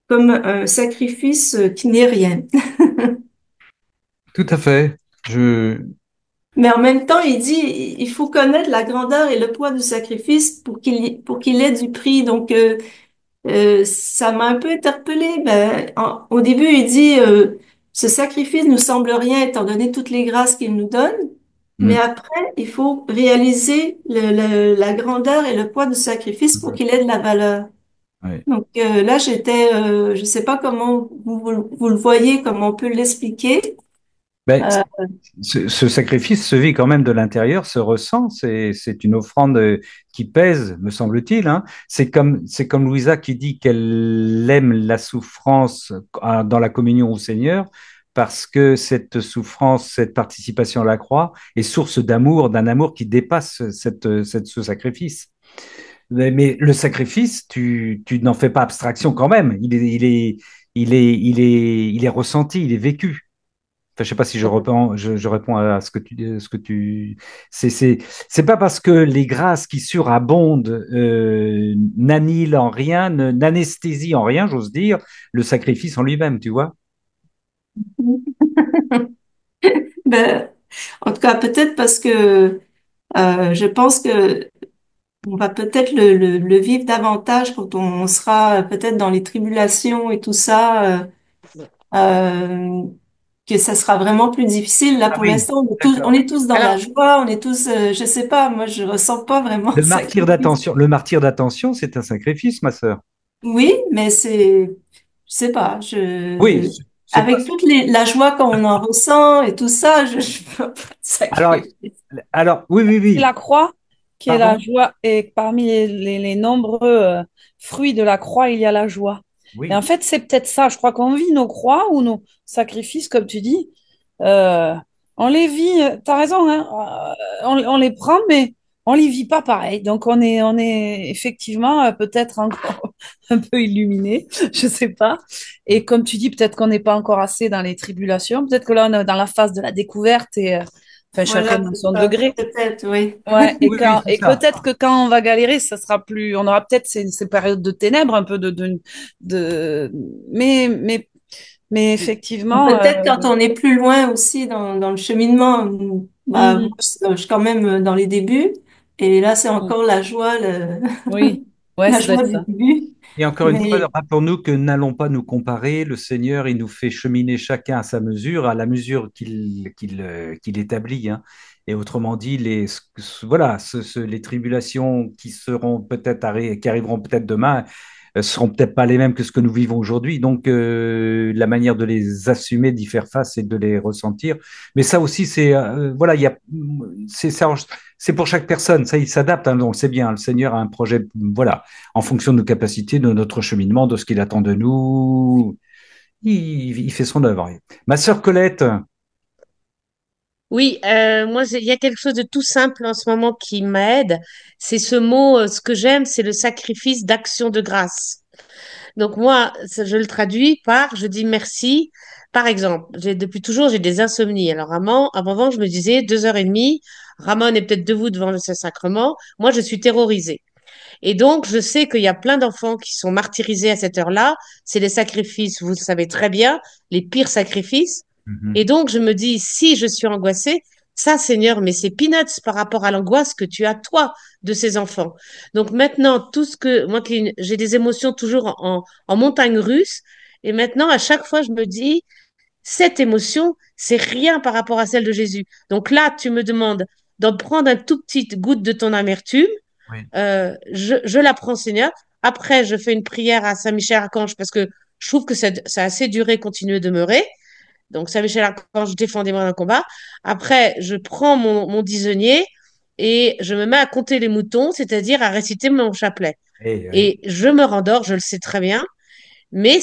comme un sacrifice qui n'est rien. Tout à fait. Je... Mais en même temps, il dit, il faut connaître la grandeur et le poids du sacrifice pour qu'il ait du prix. Donc, ça m'a un peu interpellée. Ben, au début, il dit, ce sacrifice nous semble rien étant donné toutes les grâces qu'il nous donne. Mais Hmm. après, il faut réaliser la grandeur et le poids du sacrifice pour qu'il ait de la valeur. Ouais. Donc là, je sais pas comment vous le voyez, comment on peut l'expliquer. Ben, Euh, ce sacrifice se vit quand même de l'intérieur, se ressent. C'est une offrande qui pèse, me semble-t-il, hein. C'est comme Louisa qui dit qu'elle aime la souffrance dans la communion au Seigneur, parce que cette souffrance, cette participation à la croix est source d'amour, d'un amour qui dépasse ce sacrifice. Mais le sacrifice, tu n'en fais pas abstraction quand même. Il est ressenti, il est vécu. Enfin, je sais pas si je réponds à ce que tu, c'est pas parce que les grâces qui surabondent n'annihilent en rien, n'anesthésient en rien, j'ose dire, le sacrifice en lui-même, tu vois. ben, en tout cas, peut-être parce que je pense que on va peut-être le vivre davantage quand on sera peut-être dans les tribulations et tout ça, euh, que ça sera vraiment plus difficile. Là, Ah pour oui, l'instant, on d'accord. est tous dans la Alors, joie, on est tous, je sais pas, moi, je ressens pas vraiment le sacrifice. Le martyr d'attention, c'est un sacrifice, ma sœur. Oui, mais je sais pas, Oui, c'est pas. avec la joie qu'on en ressent et tout ça, je peux pas de Alors, sacrifice. oui, oui, c'est la oui. croix qui est la Pardon? joie, et parmi les nombreux fruits de la croix, il y a la joie. Et en Oui. fait, c'est peut-être ça. Je crois qu'on vit nos croix ou nos sacrifices, comme tu dis. Euh, on les vit, tu as raison, hein, on les prend, mais on les vit pas pareil. Donc, on est effectivement peut-être encore un peu illuminé, je sais pas. Et comme tu dis, peut-être qu'on n'est pas encore assez dans les tribulations. Peut-être que là, on est dans la phase de la découverte et Enfin, chacun Voilà, dans c'est son ça. degré. Peut-être, oui. Ouais, Oui, oui, c'est et ça. peut-être que quand on va galérer, ça sera plus, on aura peut-être ces périodes de ténèbres, un peu de, mais, mais, mais Ou effectivement, peut-être quand on est plus loin aussi dans le cheminement. Bah, moi, mhm, je suis quand même dans les débuts. Et là, c'est encore la joie, oui, ouais, la ça doit joie être des ça. débuts. Et encore une fois, Mais rappelons-nous que n'allons pas nous comparer. Le Seigneur, il nous fait cheminer chacun à la mesure qu'il établit, hein. Et autrement dit, voilà, les tribulations qui seront peut-être qui arriveront peut-être demain, seront peut-être pas les mêmes que ce que nous vivons aujourd'hui. Donc, la manière de les assumer, d'y faire face et de les ressentir. Mais ça aussi, voilà, c'est pour chaque personne. Ça, il s'adapte, hein, on le sait bien. Le Seigneur a un projet, voilà, en fonction de nos capacités, de notre cheminement, de ce qu'il attend de nous. Il fait son œuvre. Ma sœur Colette, Oui, moi, il y a quelque chose de tout simple en ce moment qui m'aide. C'est ce mot, ce que j'aime, c'est le sacrifice d'action de grâce. Donc moi, je le traduis par, je dis merci. Par exemple, depuis toujours, j'ai des insomnies. Alors avant, je me disais 2h30, Ramon est peut-être debout devant le Saint-Sacrement. Moi, je suis terrorisée. Et donc, je sais qu'il y a plein d'enfants qui sont martyrisés à cette heure-là. C'est les sacrifices, vous le savez très bien, les pires sacrifices. mhm, Et donc, je me dis, si je suis angoissée, ça, Seigneur, mais c'est peanuts par rapport à l'angoisse que tu as, toi, de ces enfants. Donc maintenant, moi j'ai des émotions toujours en montagne russe, et maintenant, à chaque fois, je me dis, cette émotion, c'est rien par rapport à celle de Jésus. Donc là, tu me demandes d'en prendre un tout petit goutte de ton amertume, oui, je la prends, Seigneur. Après, je fais une prière à Saint-Michel-Archange parce que je trouve que ça a assez duré, continuer de demeurer. Donc, Saint-Michel-Archange, défendez-moi dans le combat. Après, je prends mon disenier et je me mets à compter les moutons, c'est-à-dire à réciter mon chapelet. oui, oui, Et je me rendors, je le sais très bien, mais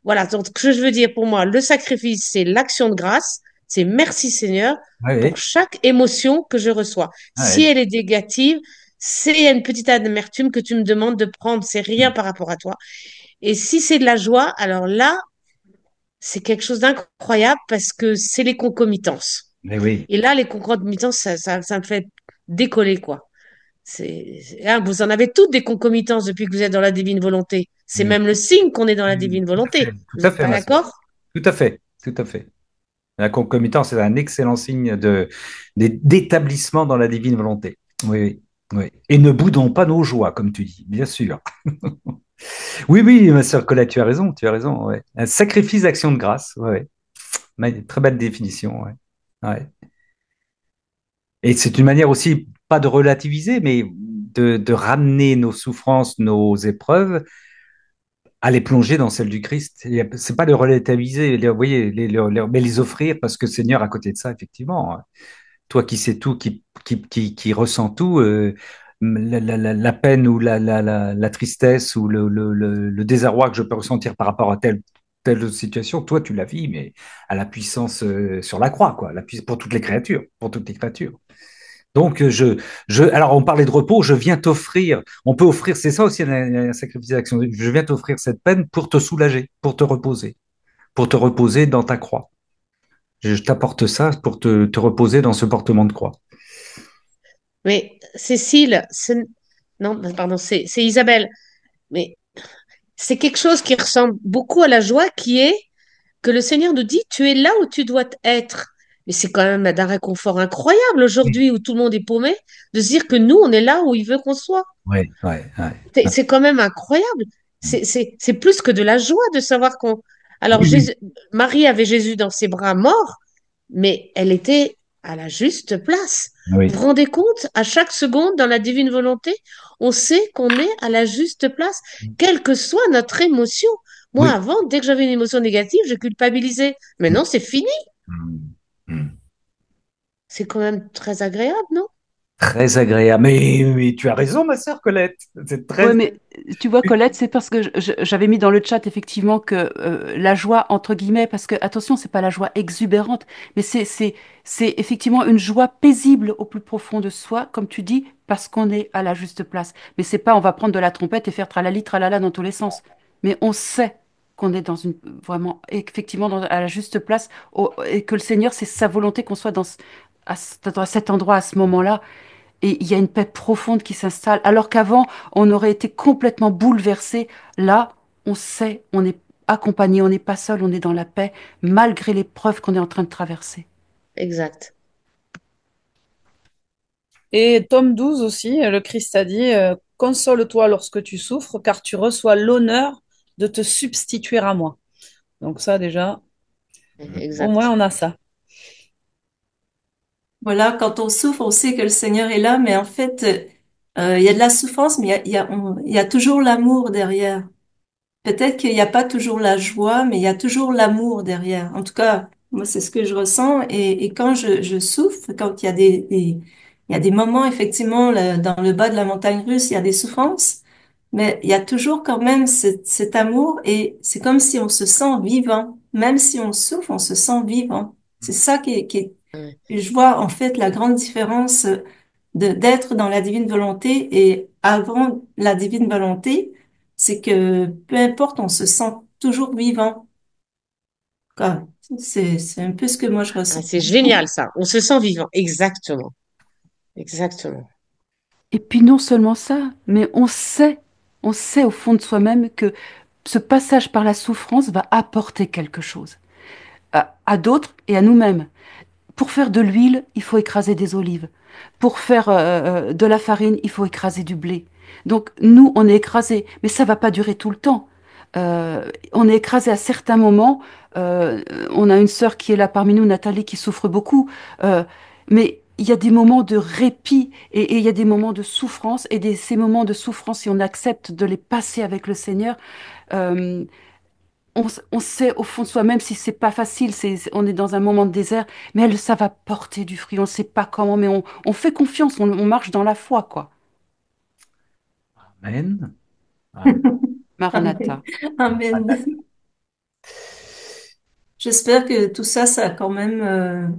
voilà. Donc, ce que je veux dire pour moi, le sacrifice, c'est l'action de grâce, c'est merci Seigneur pour oui, chaque émotion que je reçois. Si oui, elle est négative, c'est une petite amertume que tu me demandes de prendre, c'est rien par rapport à toi. Et si c'est de la joie, alors là, c'est quelque chose d'incroyable parce que c'est les concomitances. oui, oui. Et là, les concomitances, ça me fait décoller, quoi. Vous en avez toutes des concomitances depuis que vous êtes dans la divine volonté. C'est Mm. même le signe qu'on est dans la Oui, divine tout volonté. Vous à n'êtes fait, pas ma sœur. d'accord? Tout à fait, tout à fait. La concomitance est un excellent signe d'établissement dans la divine volonté. Oui, oui, oui. Et ne boudons pas nos joies, comme tu dis, bien sûr. Oui, oui, ma sœur Colette, tu as raison, ouais. Un sacrifice d'action de grâce, ouais, ouais. Très belle définition, ouais. Ouais. Et c'est une manière aussi, pas de relativiser, mais de ramener nos souffrances, nos épreuves, à les plonger dans celle du Christ. C'est pas de relativiser, vous voyez, mais les offrir, parce que Seigneur, à côté de ça, effectivement, hein, toi qui sais tout, qui ressens tout, la peine ou la tristesse ou le désarroi que je peux ressentir par rapport à telle situation, toi, tu la vis, mais à la puissance sur la croix, quoi, pour toutes les créatures, pour toutes les créatures. Donc, alors on parlait de repos, je viens t'offrir, on peut offrir, c'est ça aussi un sacrifice d'action, je viens t'offrir cette peine pour te soulager, pour te reposer dans ta croix. Je t'apporte ça pour te reposer dans ce portement de croix. Mais Cécile, non, pardon, c'est Isabelle. Mais c'est quelque chose qui ressemble beaucoup à la joie qui est que le Seigneur nous dit, tu es là où tu dois être. Mais c'est quand même d'un réconfort incroyable aujourd'hui où tout le monde est paumé, de se dire que nous, on est là où il veut qu'on soit. Oui, oui, oui. C'est quand même incroyable. C'est plus que de la joie de savoir qu'on... Alors, Oui, oui, Marie avait Jésus dans ses bras mort, mais elle était à la juste place. Vous oui, vous rendez compte, à chaque seconde, dans la divine volonté, on sait qu'on est à la juste place, quelle que soit notre émotion. Moi, oui. avant, dès que j'avais une émotion négative, je culpabilisais. Maintenant, c'est fini. Mm, mm. C'est quand même très agréable, non? Très agréable. Mais tu as raison, ma sœur Colette. C'est Ouais, très. mais tu vois, Colette, c'est parce que j'avais mis dans le chat effectivement que la joie, entre guillemets, parce que attention, c'est pas la joie exubérante, mais c'est effectivement une joie paisible au plus profond de soi, comme tu dis, parce qu'on est à la juste place. Mais c'est pas on va prendre de la trompette et faire tralali, tralala dans tous les sens. Mais on sait qu'on est dans une vraiment effectivement à la juste place et que le Seigneur, c'est sa volonté qu'on soit à cet endroit, à ce moment-là, et il y a une paix profonde qui s'installe, alors qu'avant, on aurait été complètement bouleversé. Là, on sait, on est accompagné, on n'est pas seul, on est dans la paix, malgré l'épreuve qu'on est en train de traverser. Exact. Et tome 12 aussi, le Christ a dit, console-toi lorsque tu souffres, car tu reçois l'honneur de te substituer à moi. Donc ça déjà, au moins Exact. on a ça. Voilà, quand on souffre, on sait que le Seigneur est là, mais en fait, il y a de la souffrance, mais il y a toujours l'amour derrière. Peut-être qu'il n'y a pas toujours la joie, mais il y a toujours l'amour derrière. En tout cas, moi, c'est ce que je ressens. Et quand je souffre, quand il y a il y a des moments, effectivement, dans le bas de la montagne russe, il y a des souffrances, mais il y a toujours quand même cet amour et c'est comme si on se sent vivant. Même si on souffre, on se sent vivant. C'est ça Ouais. je vois en fait la grande différence d'être dans la divine volonté et avant la divine volonté, c'est que peu importe, on se sent toujours vivant. Quoi. C'est un peu ce que moi je Ah, ressens. c'est génial ça. On se sent vivant. Exactement. Exactement. Et puis non seulement ça, mais on sait au fond de soi-même que ce passage par la souffrance va apporter quelque chose à d'autres et à nous-mêmes. Pour faire de l'huile, il faut écraser des olives. Pour faire de la farine, il faut écraser du blé. Donc nous, on est écrasés, mais ça va pas durer tout le temps. On est écrasé à certains moments. Euh, on a une sœur qui est là parmi nous, Nathalie, qui souffre beaucoup. Mais il y a des moments de répit et il y a des moments de souffrance. Et ces moments de souffrance, si on accepte de les passer avec le Seigneur, euh, on sait au fond de soi, même si c'est pas facile, on est dans un moment de désert, mais ça va porter du fruit. On ne sait pas comment, mais on fait confiance, on marche dans la foi, quoi. Amen. Amen. Amen. Maranatha. Amen. J'espère que tout ça, ça a quand même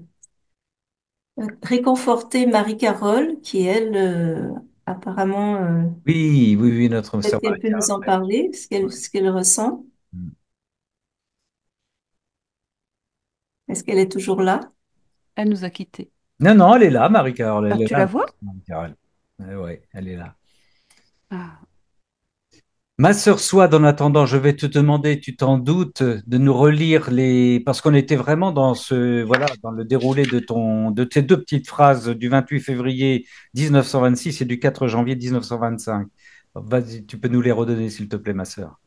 réconforté Marie-Carole, qui elle, apparemment, Oui, oui, oui, notre peut-être sœur qu'elle peut nous en Marie-Carole. parler, Ouais. ce qu'elle ressent. Mm. Est-ce qu'elle est toujours là? Elle nous a quittés. Non, non, elle est là, Marie-Carole, Ah, elle est tu là, la vois? Marie-Carole. Ouais, elle est là. Ah. Ma sœur Swad, en attendant, je vais te demander, tu t'en doutes, de nous relire parce qu'on était vraiment dans voilà, dans le déroulé de tes deux petites phrases du 28 février 1926 et du 4 janvier 1925. Vas-y, tu peux nous les redonner, s'il te plaît, ma sœur.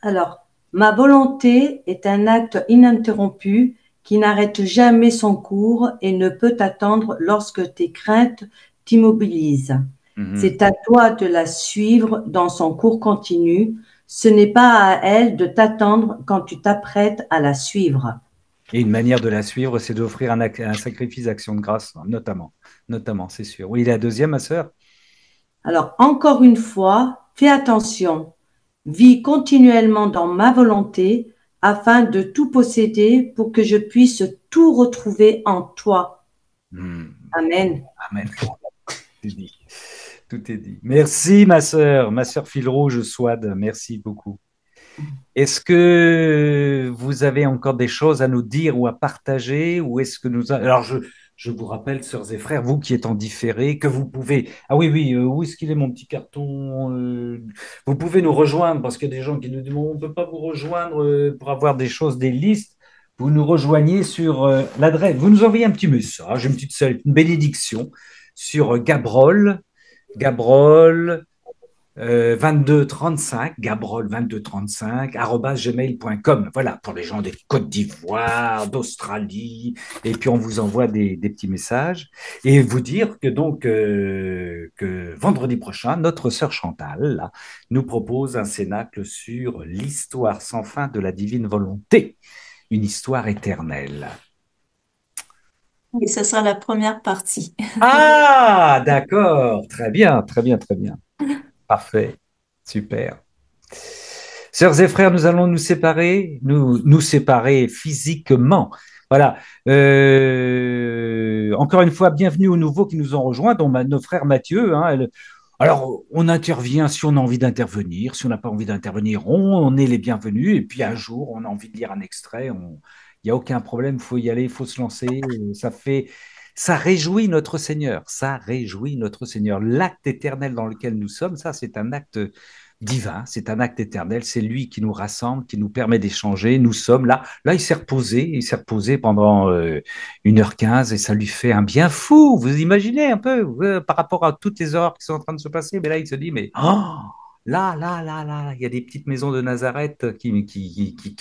Alors, ma volonté est un acte ininterrompu qui n'arrête jamais son cours et ne peut attendre lorsque tes craintes t'immobilisent. Mhm. C'est à toi de la suivre dans son cours continu. Ce n'est pas à elle de t'attendre quand tu t'apprêtes à la suivre. Et une manière de la suivre, c'est d'offrir un sacrifice d'action de grâce, notamment, c'est sûr. Oui, la deuxième, ma sœur. Alors, encore une fois, fais attention. Vis continuellement dans ma volonté afin de tout posséder pour que je puisse tout retrouver en toi. Hmm. Amen. Amen. Tout est dit. Tout est dit. Merci, ma sœur fil rouge, Swad. Merci beaucoup. Est-ce que vous avez encore des choses à nous dire ou à partager ou est-ce que Alors, je vous rappelle, sœurs et frères, vous qui êtes en différé, que vous pouvez... Ah oui, oui, où est-ce qu'il est mon petit carton? Vous pouvez nous rejoindre parce qu'il y a des gens qui nous disent, on ne peut pas vous rejoindre pour avoir des choses, des listes. Vous nous rejoignez sur l'adresse. Vous nous envoyez un petit message, une bénédiction sur Gabrol 2235, gabrol2235, gmail.com. Voilà, pour les gens des Côte d'Ivoire, d'Australie. Et puis, on vous envoie des petits messages. Et vous dire que donc, que vendredi prochain, notre sœur Chantal là, nous propose un cénacle sur l'histoire sans fin de la divine volonté, une histoire éternelle. Et ce sera la première partie. Ah, d'accord. Très bien, très bien, très bien. Parfait. Super. Sœurs et frères, nous allons nous séparer physiquement. Voilà. Encore une fois, bienvenue aux nouveaux qui nous ont rejoints, dont nos frères Mathieu. Hein, alors, on intervient si on a envie d'intervenir. Si on n'a pas envie d'intervenir, on est les bienvenus. Et puis un jour, on a envie de lire un extrait. Il n'y a aucun problème, il faut y aller, il faut se lancer. Ça fait Ça réjouit notre Seigneur, ça réjouit notre Seigneur. L'acte éternel dans lequel nous sommes, ça c'est un acte divin, c'est un acte éternel, c'est lui qui nous rassemble, qui nous permet d'échanger. Nous sommes là. Là, il s'est reposé pendant 1h15 et ça lui fait un bien fou. Vous imaginez un peu par rapport à toutes les horreurs qui sont en train de se passer. Mais là, il se dit, mais là, il y a des petites maisons de Nazareth qui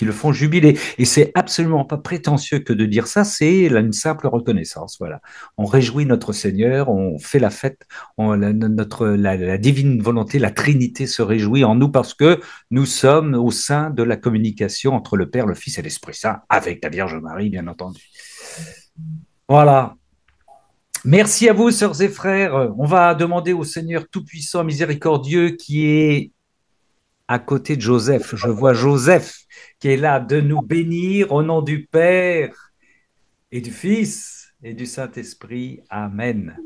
le font jubiler. Et c'est absolument pas prétentieux que de dire ça, c'est une simple reconnaissance. Voilà. On réjouit notre Seigneur, on fait la fête, la divine volonté, la Trinité se réjouit en nous parce que nous sommes au sein de la communication entre le Père, le Fils et l'Esprit Saint, avec la Vierge Marie, bien entendu. Voilà. Merci à vous, sœurs et frères. On va demander au Seigneur Tout-Puissant, Miséricordieux, qui est à côté de Joseph. Je vois Joseph qui est là de nous bénir au nom du Père et du Fils et du Saint-Esprit. Amen.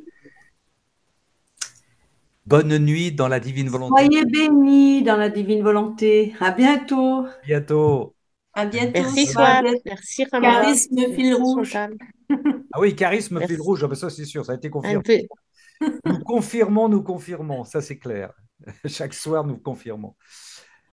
Bonne nuit dans la divine volonté. Soyez bénis dans la divine volonté. À bientôt. À bientôt. À bientôt. Merci, Sois Swap. Merci, Ramon. Charisme fil rouge. Ah oui, charisme Merci. fil rouge, ah ben ça c'est sûr, ça a été Un confirmé. peu. Nous confirmons, ça c'est clair. Chaque soir, nous confirmons.